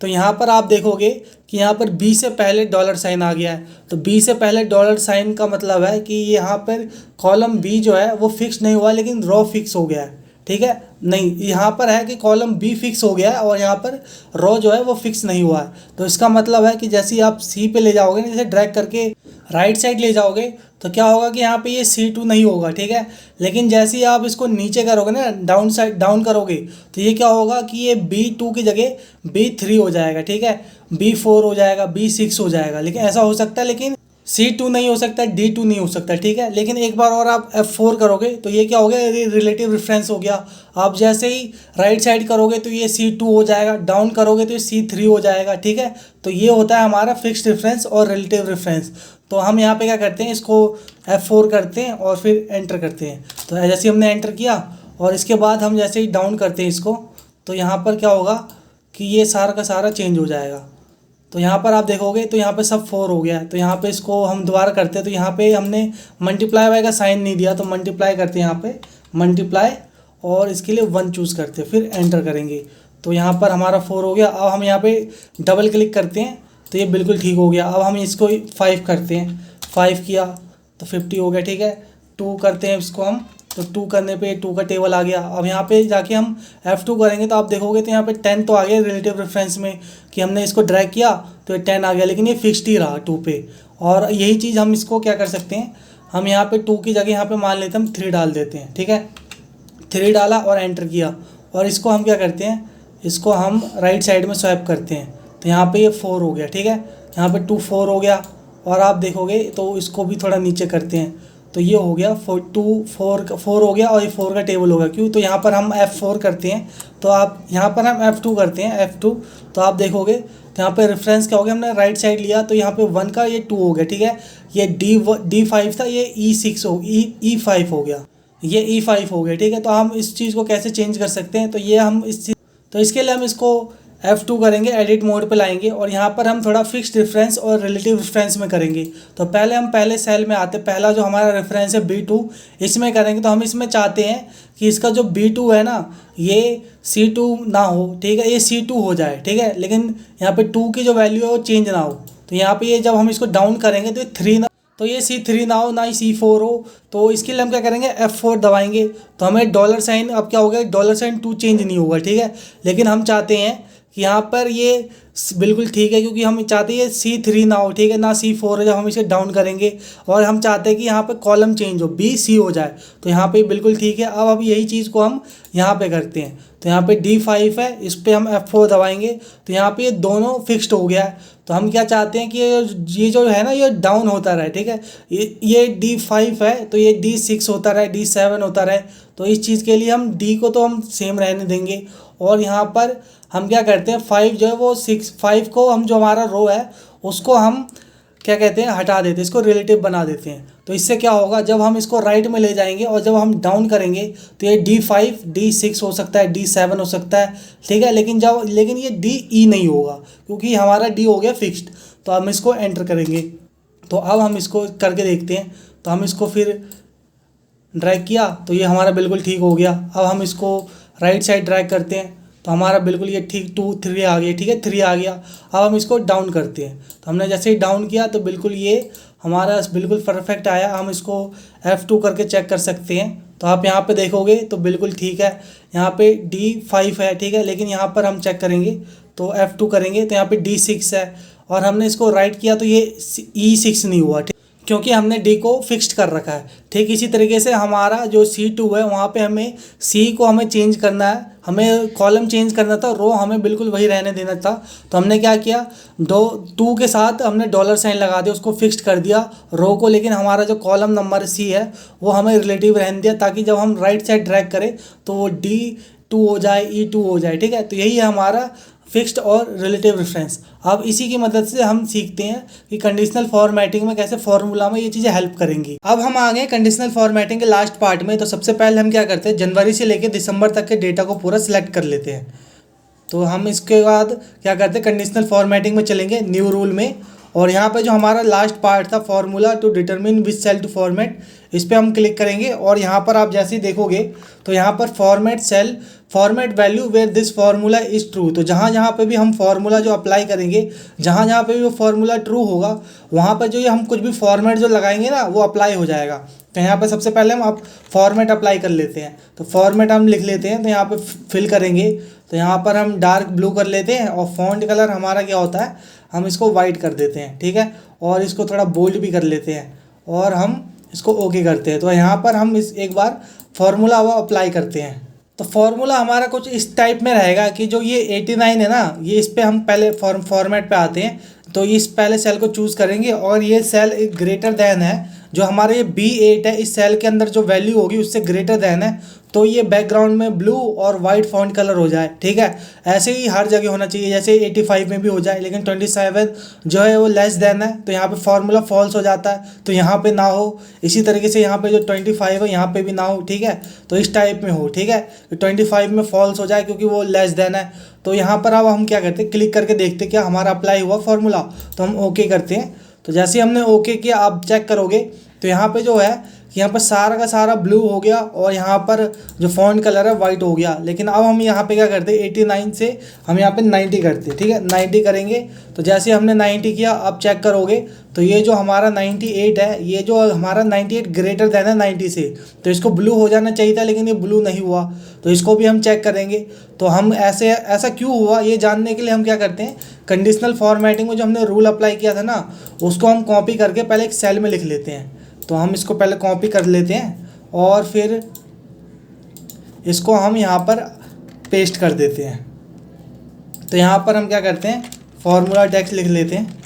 तो यहाँ पर आप देखोगे कि यहाँ पर B से पहले डॉलर साइन आ गया है। तो B से पहले डॉलर साइन का मतलब है कि यहाँ पर कॉलम B जो है वो फिक्स नहीं हुआ, लेकिन रो फिक्स हो गया है, ठीक है। नहीं, यहाँ पर है कि कॉलम B फिक्स हो गया है और यहाँ पर रो जो है वो फिक्स नहीं हुआ है। तो इसका मतलब है कि जैसे आप C पे ले जाओगे ना, जैसे ड्रैग करके राइट साइड ले जाओगे तो क्या होगा कि यहाँ पे ये C2 नहीं होगा, ठीक है। लेकिन जैसे ही आप इसको नीचे करोगे ना, डाउन साइड डाउन करोगे, तो ये क्या होगा कि ये B2 की जगह B3 हो जाएगा, ठीक है, B4 हो जाएगा, B6 हो जाएगा। लेकिन ऐसा हो सकता है, लेकिन C2 नहीं हो सकता, D2 नहीं हो सकता, ठीक है। लेकिन एक बार और आप F4 करोगे तो ये क्या हो गया, ये रिलेटिव रेफरेंस हो गया। आप जैसे ही राइट साइड करोगे तो ये C2 हो जाएगा, डाउन करोगे तो ये C3 हो जाएगा, ठीक है। तो ये होता है हमारा फिक्स्ड रेफरेंस और रिलेटिव रेफरेंस। तो हम यहाँ पे क्या करते हैं, इसको F4 करते हैं और फिर एंटर करते हैं। तो जैसे हमने एंटर किया और इसके बाद हम जैसे ही डाउन करते हैं इसको, तो यहाँ पर क्या होगा कि ये सारा का सारा चेंज हो जाएगा। तो यहाँ पर आप देखोगे तो यहाँ पे सब 4 हो गया है। तो यहाँ पे इसको हम दोबारा करते हैं, तो यहाँ पे हमने मल्टीप्लाई बाय का साइन नहीं दिया, तो मल्टीप्लाई करते हैं, यहाँ पे मल्टीप्लाई और इसके लिए 1 चूज़ करते हैं, फिर एंटर करेंगे। तो यहाँ पर हमारा 4 हो गया। अब हम यहाँ पे डबल क्लिक करते हैं तो ये बिल्कुल ठीक हो गया। अब हम इसको 5 करते हैं, 5 किया तो 50 हो गया, ठीक है। 2 करते हैं इसको हम, तो 2 करने पे 2 का टेबल आ गया। अब यहाँ पे जाके हम F2 करेंगे तो आप देखोगे तो यहाँ पे 10 तो आ गया रिलेटिव रेफरेंस में, कि हमने इसको ड्रैग किया तो ये 10 आ गया, लेकिन ये फिक्स्ड ही रहा 2 पे। और यही चीज़ हम इसको क्या कर सकते हैं, हम यहाँ पे 2 की जगह यहाँ पे मान लेते हैं हम 3 डाल देते हैं, ठीक है। 3 डाला और एंटर किया और इसको हम क्या करते हैं, इसको हम राइट साइड में स्वैप करते हैं। तो यहाँ पे ये 4 हो गया, ठीक है, यहाँ पे 2 4 हो गया। और आप देखोगे तो इसको भी थोड़ा नीचे करते हैं तो ये हो गया 4 हो गया और ये 4 का टेबल होगा। क्यों, तो यहाँ पर हम F4 करते हैं, तो आप यहाँ पर हम F2 करते हैं, F2। तो आप देखोगे तो यहाँ पे रेफरेंस क्या हो गया, हमने राइट साइड लिया तो यहाँ पे 1 का ये 2 हो गया, ठीक है। ये D5 था, ये E6 हो E5 हो गया, ये E5 हो गया, ठीक है। तो हम इस चीज़ को कैसे चेंज कर सकते हैं, तो ये हम तो इसके लिए हम इसको F2 करेंगे, एडिट मोड पे लाएंगे और यहाँ पर हम थोड़ा फिक्स्ड रेफरेंस और रिलेटिव रेफरेंस में करेंगे। तो पहले हम पहले सेल में आते, पहला जो हमारा रेफरेंस है B2, इसमें करेंगे। तो हम इसमें चाहते हैं कि इसका जो B2 है ना, ये C2 ना हो, ठीक है, ये C2 हो जाए, ठीक है। लेकिन यहाँ पे 2 की जो वैल्यू है वो चेंज ना हो। तो यहाँ पे ये जब हम इसको डाउन करेंगे तो ये 3 ना, तो ये C3 ना हो, ना ही C4 हो। तो इसके लिए हम क्या करेंगे, F4 दबाएंगे। तो हमें डॉलर साइन, अब क्या हो गया, डॉलर साइन 2 चेंज नहीं होगा, ठीक है। लेकिन हम चाहते हैं कि यहाँ पर ये बिल्कुल ठीक है, क्योंकि हम चाहते हैं C3 ना हो, ठीक है, ना C4 है। जब हम इसे डाउन करेंगे और हम चाहते हैं कि यहाँ पे कॉलम चेंज हो, B C हो जाए, तो यहाँ पे बिल्कुल ठीक है। अब यही चीज़ को हम यहाँ पे करते हैं। तो यहाँ पे D5 है, इस पर हम F4 दबाएंगे तो यहाँ पे ये दोनों फिक्स्ड हो गया है। तो हम क्या चाहते हैं कि ये जो है ना, ये डाउन होता रहे, ठीक है। ये D5 है तो ये D6 होता रहे, D7 होता रहे। तो इस चीज़ के लिए हम D को तो हम सेम रहने देंगे और यहाँ पर हम क्या करते हैं 5 जो है वो 5 को हम जो हमारा रो है उसको हम क्या कहते हैं हटा देते हैं, इसको रिलेटिव बना देते हैं। तो इससे क्या होगा, जब हम इसको राइट में ले जाएंगे और जब हम डाउन करेंगे तो ये D5 D6 हो सकता है, D7 हो सकता है, ठीक है। लेकिन ये DE नहीं होगा क्योंकि हमारा D हो गया फिक्स्ड। तो हम इसको एंटर करेंगे। तो अब हम इसको करके देखते हैं। तो हम इसको फिर ड्रैग किया तो ये हमारा बिल्कुल ठीक हो गया। अब हम इसको राइट साइड ड्रैग करते हैं तो हमारा बिल्कुल ये ठीक 2 3 आ गया, ठीक है, 3 आ गया। अब हम इसको डाउन करते हैं तो हमने जैसे ही डाउन किया तो बिल्कुल ये हमारा बिल्कुल परफेक्ट आया। हम इसको F2 करके चेक कर सकते हैं। तो आप यहाँ पे देखोगे तो बिल्कुल ठीक है, यहाँ पे D5 है, ठीक है। लेकिन यहाँ पर हम चेक करेंगे तो F2 करेंगे तो यहाँ पे D6 है और हमने इसको राइट किया तो ये E6 नहीं हुआ, ठीक, क्योंकि हमने D को फिक्स्ड कर रखा है। ठीक इसी तरीके से हमारा जो C2 है वहाँ पे हमें C को हमें चेंज करना है, हमें कॉलम चेंज करना था, रो हमें बिल्कुल वही रहने देना था। तो हमने क्या किया, 2 के साथ हमने डॉलर साइन लगा दिया, उसको फिक्स्ड कर दिया रो को। लेकिन हमारा जो कॉलम नंबर C है वो हमें रिलेटिव रहने दिया ताकि जब हम राइट साइड ड्रैग करें तो वो D2 हो जाए, E2 हो जाए, ठीक है। तो यही है हमारा फिक्स्ड और रिलेटिव रेफरेंस। अब इसी की मदद से हम सीखते हैं कि कंडीशनल फॉर्मेटिंग में कैसे फॉर्मूला में ये चीज़ें हेल्प करेंगी। अब हम आ गए कंडीशनल फॉर्मेटिंग के लास्ट पार्ट में। तो सबसे पहले हम क्या करते हैं, जनवरी से लेकर दिसंबर तक के डेटा को पूरा सिलेक्ट कर लेते हैं। तो हम इसके बाद क्या करते हैं, कंडीशनल फॉर्मेटिंग में चलेंगे, न्यू रूल में। और यहाँ पे जो हमारा लास्ट पार्ट था, formula to determine which cell to format, इस पर हम क्लिक करेंगे। और यहाँ पर आप जैसे ही देखोगे तो यहाँ पर format cell format value where this formula is true. तो जहाँ जहाँ पे भी हम फार्मूला जो अप्लाई करेंगे, जहाँ जहाँ पे भी वो फार्मूला ट्रू होगा वहाँ पर जो ये हम कुछ भी फॉर्मेट जो लगाएंगे ना वो अप्लाई हो जाएगा। तो यहाँ पर सबसे पहले हम आप फॉर्मेट अप्लाई कर लेते हैं। तो फॉर्मेट हम लिख लेते हैं, तो यहाँ पे फिल करेंगे। तो यहाँ पर हम डार्क ब्लू कर लेते हैं और फॉन्ट कलर हमारा क्या होता है, हम इसको वाइट कर देते हैं, ठीक है। और इसको थोड़ा बोल्ड भी कर लेते हैं और हम इसको ओके करते हैं। तो यहाँ पर हम इस एक बार फार्मूला वो अप्लाई करते हैं। तो फार्मूला हमारा कुछ इस टाइप में रहेगा कि जो ये 89 है ना, ये इस पर हम पहले फॉर्मेट पे आते हैं। तो इस पहले सेल को चूज़ करेंगे और ये सेल एक ग्रेटर दैन है, जो हमारे ये B8 है, इस सेल के अंदर जो वैल्यू होगी उससे ग्रेटर दैन है। तो ये बैकग्राउंड में ब्लू और वाइट फॉन्ट कलर हो जाए, ठीक है। ऐसे ही हर जगह होना चाहिए, जैसे 85 में भी हो जाए। लेकिन 27 जो है वो लेस देन है तो यहाँ पे फार्मूला फॉल्स हो जाता है, तो यहाँ पे ना हो। इसी तरीके से यहाँ पे जो 25 है यहाँ पे भी ना हो, ठीक है। तो इस टाइप में हो, ठीक है। तो 25 में फॉल्स हो जाए क्योंकि वो लेस देन है। तो यहाँ पर अब हम क्या करते हैं, क्लिक करके देखते हैं क्या हमारा अप्लाई हुआ फार्मूला। तो हम ओके करते हैं। तो जैसे ही हमने ओके किया, आप चेक करोगे तो यहाँ पे जो है कि यहाँ पर सारा का सारा ब्लू हो गया और यहाँ पर जो फॉन्ट कलर है वाइट हो गया। लेकिन अब हम यहाँ पे क्या करते हैं, 89 से हम यहाँ पे 90 करते हैं, ठीक है। 90 करेंगे। तो जैसे हमने 90 किया, अब चेक करोगे तो ये जो हमारा 98 है, ये जो हमारा 98 ग्रेटर देन है 90 से, तो इसको ब्लू हो जाना चाहिए था, लेकिन ये ब्लू नहीं हुआ। तो इसको भी हम चेक करेंगे। तो हम ऐसा क्यों हुआ ये जानने के लिए हम क्या करते हैं, कंडीशनल फॉर्मेटिंग में जो हमने रूल अप्लाई किया था ना, उसको हम कॉपी करके पहले एक सेल में लिख लेते हैं। तो हम इसको पहले कॉपी कर लेते हैं और फिर इसको हम यहाँ पर पेस्ट कर देते हैं। तो यहाँ पर हम क्या करते हैं, फार्मूला टेक्स्ट लिख लेते हैं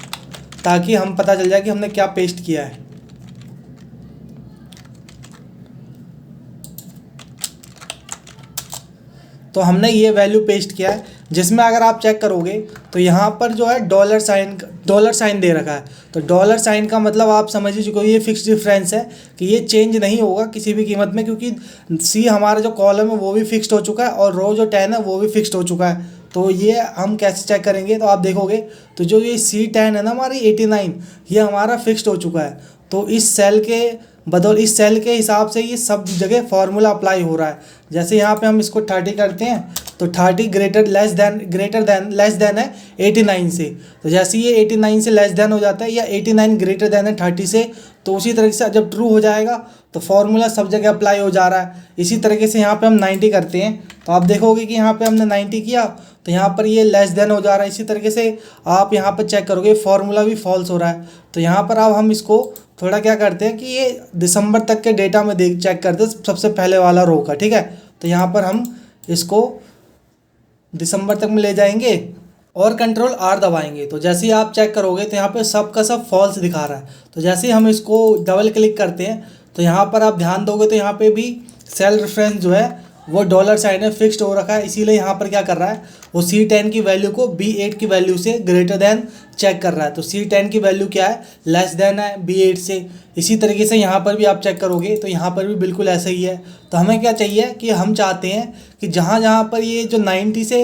ताकि हम पता चल जाए कि हमने क्या पेस्ट किया है। तो हमने ये वैल्यू पेस्ट किया है, जिसमें अगर आप चेक करोगे तो यहाँ पर जो है डॉलर साइन दे रखा है। तो डॉलर साइन का मतलब आप समझ ही चुके हो, ये फिक्स डिफरेंस है कि ये चेंज नहीं होगा किसी भी कीमत में, क्योंकि सी हमारा जो कॉलम है वो भी फिक्स्ड हो चुका है और रो जो 10 है वो भी फिक्स्ड हो चुका है। तो ये हम कैसे चेक करेंगे, तो आप देखोगे तो जो ये C10 है ना हमारी 89, ये हमारा फिक्स्ड हो चुका है। तो इस सेल के हिसाब से ये सब जगह फार्मूला अप्लाई हो रहा है। जैसे यहाँ पे हम इसको 30 करते हैं तो 30 ग्रेटर लेस देन है 89 से। तो जैसे ये 89 से लेस देन हो जाता है या 89 ग्रेटर देन है 30 से, तो उसी तरीके से जब ट्रू हो जाएगा तो फार्मूला सब जगह अप्लाई हो जा रहा है। इसी तरीके से यहाँ पे हम 90 करते हैं तो आप देखोगे कि यहाँ पे हमने 90 किया तो यहाँ पर ये लेस देन हो जा रहा है। इसी तरीके से आप यहाँ पर चेक करोगे फार्मूला भी फॉल्स हो रहा है। तो यहाँ पर अब हम इसको थोड़ा क्या करते हैं कि ये दिसंबर तक के डेटा में चेक करते हैं सबसे पहले वाला रो का, ठीक है। तो यहाँ पर हम इसको दिसंबर तक में ले जाएंगे और कंट्रोल R दबाएंगे। तो जैसे ही आप चेक करोगे तो यहाँ पे सब का सब फॉल्स दिखा रहा है। तो जैसे ही हम इसको डबल क्लिक करते हैं तो यहाँ पर आप ध्यान दोगे तो यहाँ पे भी सेल रेफरेंस जो है वो डॉलर साइन है फिक्स्ड हो रखा है, इसीलिए यहाँ पर क्या कर रहा है, वो C10 की वैल्यू को B8 की वैल्यू से ग्रेटर देन चेक कर रहा है। तो C10 की वैल्यू क्या है, लेस देन है B8 से। इसी तरीके से यहाँ पर भी आप चेक करोगे तो यहाँ पर भी बिल्कुल ऐसा ही है। तो हमें क्या चाहिए कि हम चाहते हैं कि जहाँ जहाँ पर ये जो 90 से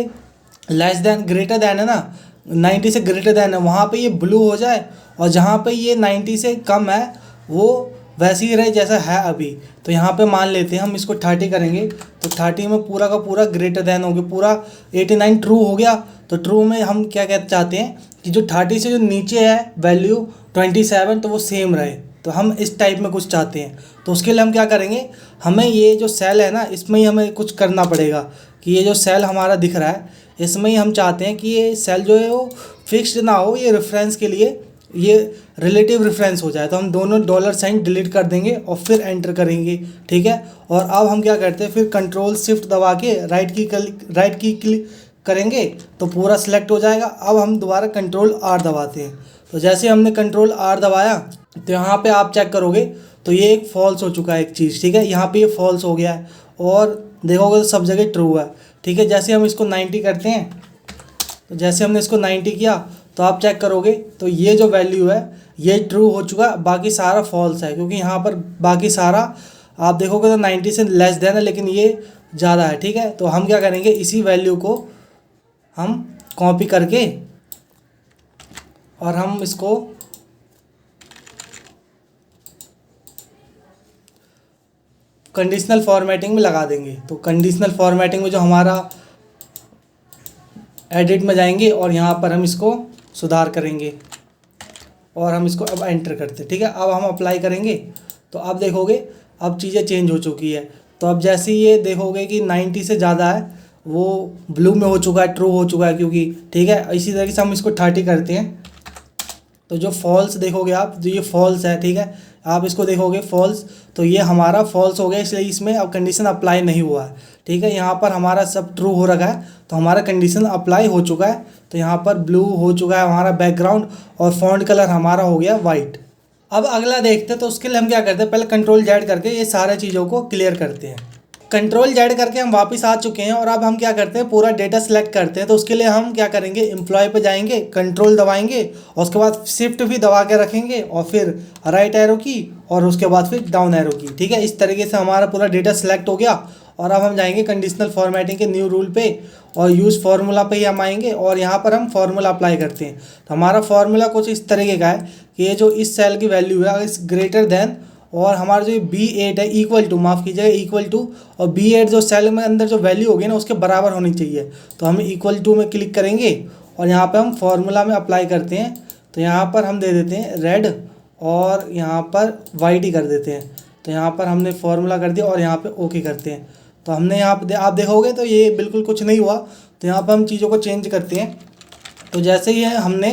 लेस देन ग्रेटर देन है ना, 90 से ग्रेटर देन है, वहाँ पे ये ब्लू हो जाए, और जहाँ पे ये 90 से कम है वो वैसे ही रहे जैसा है अभी। तो यहाँ पे मान लेते हैं हम इसको 30 करेंगे, तो 30 में पूरा का पूरा ग्रेटर देन हो गया, पूरा 89 ट्रू हो गया। तो ट्रू में हम क्या कहना चाहते हैं कि जो 30 से जो नीचे है वैल्यू 27, तो वो सेम रहे। तो हम इस टाइप में कुछ चाहते हैं। तो उसके लिए हम क्या करेंगे, हमें ये जो सेल है ना, इसमें ही हमें कुछ करना पड़ेगा कि ये जो सेल हमारा दिख रहा है, इसमें ही हम चाहते हैं कि ये सेल जो है वो फिक्स्ड ना हो, ये रेफरेंस के लिए ये रिलेटिव रेफरेंस हो जाए। तो हम दोनों डॉलर साइन डिलीट कर देंगे और फिर एंटर करेंगे, ठीक है। और अब हम क्या करते हैं, फिर कंट्रोल शिफ्ट दबा के राइट की क्लिक करेंगे तो पूरा सिलेक्ट हो जाएगा। अब हम दोबारा कंट्रोल R दबाते हैं। तो जैसे हमने कंट्रोल R दबाया तो यहाँ पे आप चेक करोगे तो ये एक फॉल्स हो चुका है एक चीज़, ठीक है। यहाँ पे ये फॉल्स हो गया है और देखोगे तो सब जगह ट्रू है, ठीक है। जैसे हम इसको 90 करते हैं, तो जैसे हमने इसको 90 किया तो आप चेक करोगे तो ये जो वैल्यू है ये ट्रू हो चुका, बाकी सारा फॉल्स है, क्योंकि यहाँ पर बाकी सारा आप देखोगे तो 90 से लेस देन है, लेकिन ये ज़्यादा है, ठीक है। तो हम क्या करेंगे, इसी वैल्यू को हम कॉपी करके और हम इसको कंडीशनल फॉर्मेटिंग में लगा देंगे। तो कंडीशनल फॉर्मेटिंग में जो हमारा एडिट में जाएंगे और यहाँ पर हम इसको सुधार करेंगे और हम इसको अब एंटर करते हैं, ठीक है। अब हम अप्लाई करेंगे तो अब देखोगे अब चीज़ें चेंज हो चुकी है। तो अब जैसे ये देखोगे कि 90 से ज़्यादा है वो ब्लू में हो चुका है, ट्रू हो चुका है, क्योंकि ठीक है। इसी तरीके से हम इसको 30 करते हैं तो जो फॉल्स देखोगे आप, जो ये फॉल्स है, ठीक है, आप इसको देखोगे फॉल्स, तो ये हमारा फॉल्स हो गया, इसलिए इसमें अब कंडीशन अप्लाई नहीं हुआ है, ठीक है। यहाँ पर हमारा सब ट्रू हो रखा है तो हमारा कंडीशन अप्लाई हो चुका है। तो यहाँ पर ब्लू हो चुका है हमारा बैकग्राउंड और फॉन्ट कलर हमारा हो गया वाइट। अब अगला देखते हैं, तो उसके लिए हम क्या करते हैं, पहले कंट्रोल Z करके ये सारे चीज़ों को क्लियर करते हैं। कंट्रोल Z करके हम वापस आ चुके हैं और अब हम क्या करते हैं, पूरा डेटा सेलेक्ट करते हैं। तो उसके लिए हम क्या करेंगे, एम्प्लॉय पे जाएंगे, कंट्रोल दबाएंगे और उसके बाद शिफ्ट भी दबा के रखेंगे और फिर राइट एरो की और उसके बाद फिर डाउन एरो की, ठीक है। इस तरीके से हमारा पूरा डेटा सेलेक्ट हो गया। और अब हम जाएंगे कंडीशनल फॉर्मेटिंग के न्यू रूल पे और यूज़ फार्मूला पे ही हम आएंगे और यहाँ पर हम फार्मूला अप्लाई करते हैं। तो हमारा फार्मूला कुछ इस तरीके का है कि ये जो इस सेल की वैल्यू है इस ग्रेटर देन, और हमारा जो B8 है इक्वल टू, माफ़ कीजिएगा इक्वल टू, और B8 जो सेल में अंदर जो वैल्यू होगी ना उसके बराबर होनी चाहिए। तो हम इक्वल टू में क्लिक करेंगे और यहाँ पे हम फार्मूला में अप्लाई करते हैं। तो यहाँ पर हम दे देते हैं रेड और यहाँ पर वाइट ही कर देते हैं। तो यहाँ पर हमने फार्मूला कर दिया और यहाँ पे ओके करते हैं। तो हमने यहाँ पे आप देखोगे तो ये बिल्कुल कुछ नहीं हुआ। तो यहाँ पर हम चीज़ों को चेंज करते हैं। तो जैसे ही हमने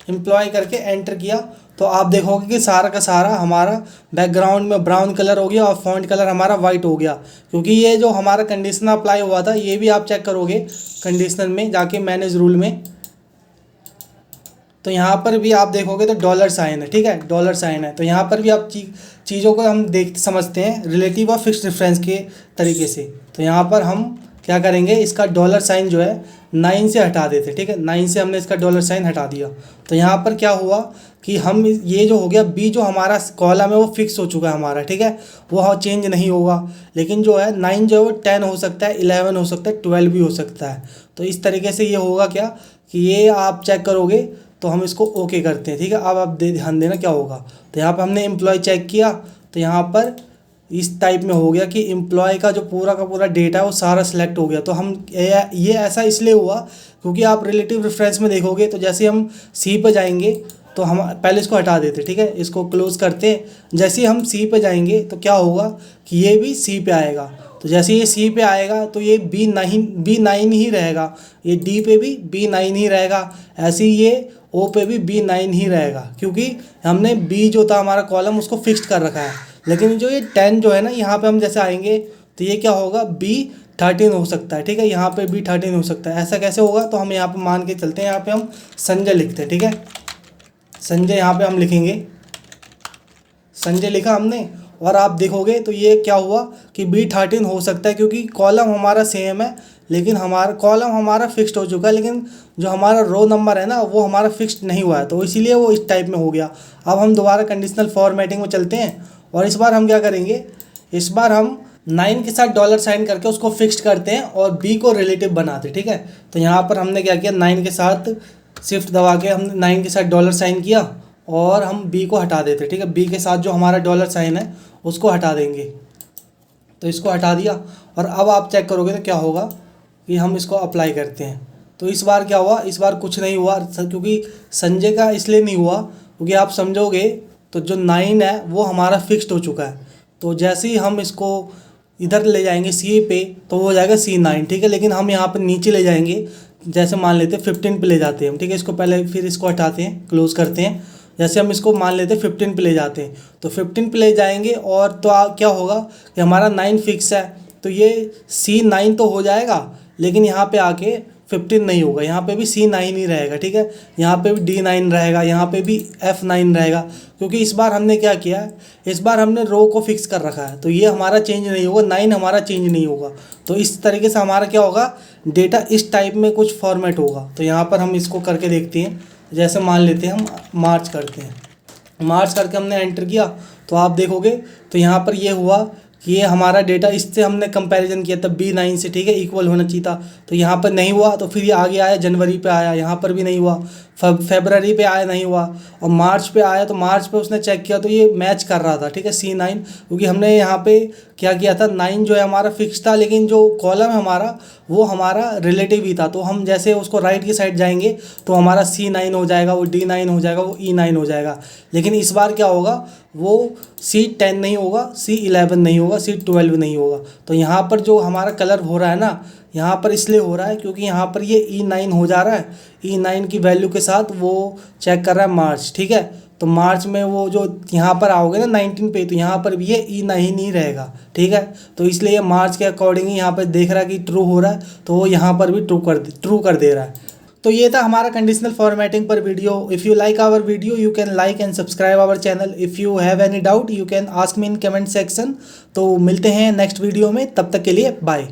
एम्प्लॉय करके एंटर किया तो आप देखोगे कि सारा का सारा हमारा बैकग्राउंड में ब्राउन कलर हो गया और फॉन्ट कलर हमारा वाइट हो गया, क्योंकि ये जो हमारा कंडीशनर अप्लाई हुआ था ये भी आप चेक करोगे कंडीशनर में जाके मैनेज रूल में, तो यहाँ पर भी आप देखोगे तो डॉलर साइन है, ठीक है, डॉलर साइन है। तो यहाँ पर भी आप चीज़ों को हम देख समझते हैं रिलेटिव और फिक्स्ड रेफरेंस के तरीके से। तो यहाँ पर हम क्या करेंगे, इसका डॉलर साइन जो है 9 से हटा देते, ठीक है, 9 से हमने इसका डॉलर साइन हटा दिया। तो यहाँ पर क्या हुआ कि हम ये जो हो गया बी जो हमारा कॉलम है वो फिक्स हो चुका है हमारा, ठीक है, वो चेंज नहीं होगा। लेकिन जो है 9 जो है वो 10 हो सकता है, 11 हो सकता है, 12 भी हो सकता है। तो इस तरीके से ये होगा क्या कि ये आप चेक करोगे तो हम इसको ओके करते हैं, ठीक है। अब आप ध्यान देना क्या होगा। तो यहाँ पर हमने एम्प्लॉय चेक किया तो यहाँ पर इस टाइप में हो गया कि एम्प्लॉय का जो पूरा का पूरा डेटा है वो सारा सिलेक्ट हो गया। तो हम ये ऐसा इसलिए हुआ क्योंकि आप रिलेटिव रेफरेंस में देखोगे तो जैसे हम सी पे जाएंगे तो हम पहले इसको हटा देते, ठीक है, इसको क्लोज करते। जैसे ही हम सी पे जाएंगे तो क्या होगा कि ये भी सी पे आएगा। तो जैसे ये सी पे आएगा तो ये B9 ही रहेगा, ये डी पे भी B9 ही रहेगा, ऐसे ही ये ओ पे भी B9 ही रहेगा, क्योंकि हमने बी जो था हमारा कॉलम उसको फिक्स्ड कर रखा है। लेकिन जो ये 10 जो है ना यहाँ पे हम जैसे आएंगे तो ये क्या होगा B13 हो सकता है, ठीक है, यहाँ पे B13 हो सकता है। ऐसा कैसे होगा, तो हम यहाँ पे मान के चलते हैं, यहाँ पे हम संजय लिखते हैं, ठीक है, संजय यहाँ पे हम लिखेंगे, संजय लिखा हमने और आप देखोगे तो ये क्या हुआ कि B13 हो सकता है, क्योंकि कॉलम हमारा सेम है लेकिन हमारा कॉलम हमारा फिक्स्ड हो चुका है, लेकिन जो हमारा रो नंबर है ना वो हमारा फिक्स्ड नहीं हुआ है, तो इसीलिए वो इस टाइप में हो गया। अब हम दोबारा कंडीशनल फॉर्मेटिंग में चलते हैं और इस बार हम क्या करेंगे, इस बार हम 9 के साथ डॉलर साइन करके उसको फिक्स्ड करते हैं और बी को रिलेटिव बनाते हैं। ठीक है, तो यहाँ पर हमने क्या किया, 9 के साथ शिफ्ट दबा के हमने 9 के साथ डॉलर साइन किया और हम बी को हटा देते हैं। ठीक है, बी के साथ जो हमारा डॉलर साइन है उसको हटा देंगे, तो इसको हटा दिया। और अब आप चेक करोगे तो क्या होगा कि हम इसको अप्लाई करते हैं, तो इस बार क्या हुआ, इस बार कुछ नहीं हुआ, क्योंकि संजय का इसलिए नहीं हुआ क्योंकि आप समझोगे तो जो 9 है वो हमारा फिक्स्ड हो चुका है। तो जैसे ही हम इसको इधर ले जाएंगे सी पे तो वो हो जाएगा C9। ठीक है, लेकिन हम यहाँ पर नीचे ले जाएंगे, जैसे मान लेते हैं 15 पे ले जाते हैं हम। ठीक है, इसको पहले फिर इसको हटाते हैं, क्लोज करते हैं। जैसे हम इसको मान लेते हैं 15 पे ले जाते हैं, तो 15 पे ले जाएंगे और तो क्या होगा कि हमारा 9 फिक्स है, तो ये C9 तो हो जाएगा, लेकिन यहाँ पे आके 15 नहीं होगा, यहाँ पे भी C9 ही रहेगा। ठीक है, यहाँ पे भी D9 रहेगा, यहाँ पे भी F9 रहेगा, क्योंकि इस बार हमने क्या किया है, इस बार हमने रो को फिक्स कर रखा है, तो ये हमारा चेंज नहीं होगा, 9 हमारा चेंज नहीं होगा। तो इस तरीके से हमारा क्या होगा, डेटा इस टाइप में कुछ फॉर्मेट होगा। तो यहाँ पर हम इसको करके देखते हैं, जैसे मान लेते हैं हम मार्च करते हैं, मार्च करके हमने एंटर किया तो आप देखोगे तो यहाँ पर ये हुआ कि ये हमारा डेटा, इससे हमने कंपैरिजन किया था B9 से। ठीक है, इक्वल होना चाहिए था, तो यहाँ पर नहीं हुआ, तो फिर ये आगे आया, जनवरी पे आया, यहाँ पर भी नहीं हुआ, फरवरी पे आया, नहीं हुआ, और मार्च पे आया, तो मार्च पे उसने चेक किया तो ये मैच कर रहा था। ठीक है, C9, क्योंकि हमने यहाँ पे क्या किया था, 9 जो है हमारा फिक्स था, लेकिन जो कॉलम है हमारा वो हमारा रिलेटिव ही था, तो हम जैसे उसको राइट की साइड जाएंगे तो हमारा C9 हो जाएगा, वो D9 हो जाएगा, वो E9 हो जाएगा। लेकिन इस बार क्या होगा, वो C10 नहीं होगा, C11 नहीं होगा, C12 नहीं होगा। तो यहाँ पर जो हमारा कलर हो रहा है ना, यहाँ पर इसलिए हो रहा है क्योंकि यहाँ पर ये E9 हो जा रहा है, E9 की वैल्यू के साथ वो चेक कर रहा है मार्च। ठीक है, तो मार्च में वो जो यहाँ पर आओगे ना 19 पे, तो यहाँ पर भी ये E9 नहीं रहेगा। ठीक है, तो इसलिए ये मार्च के अकॉर्डिंग ही यहाँ पर देख रहा है कि ट्रू हो रहा है, तो वो यहाँ पर भी ट्रू कर दे रहा है। तो ये था हमारा कंडीशनल फॉर्मेटिंग पर video. If you like our video you can like and subscribe our channel. If you have any doubt you can ask me in comment section. तो मिलते हैं नेक्स्ट वीडियो में, तब तक के लिए बाय।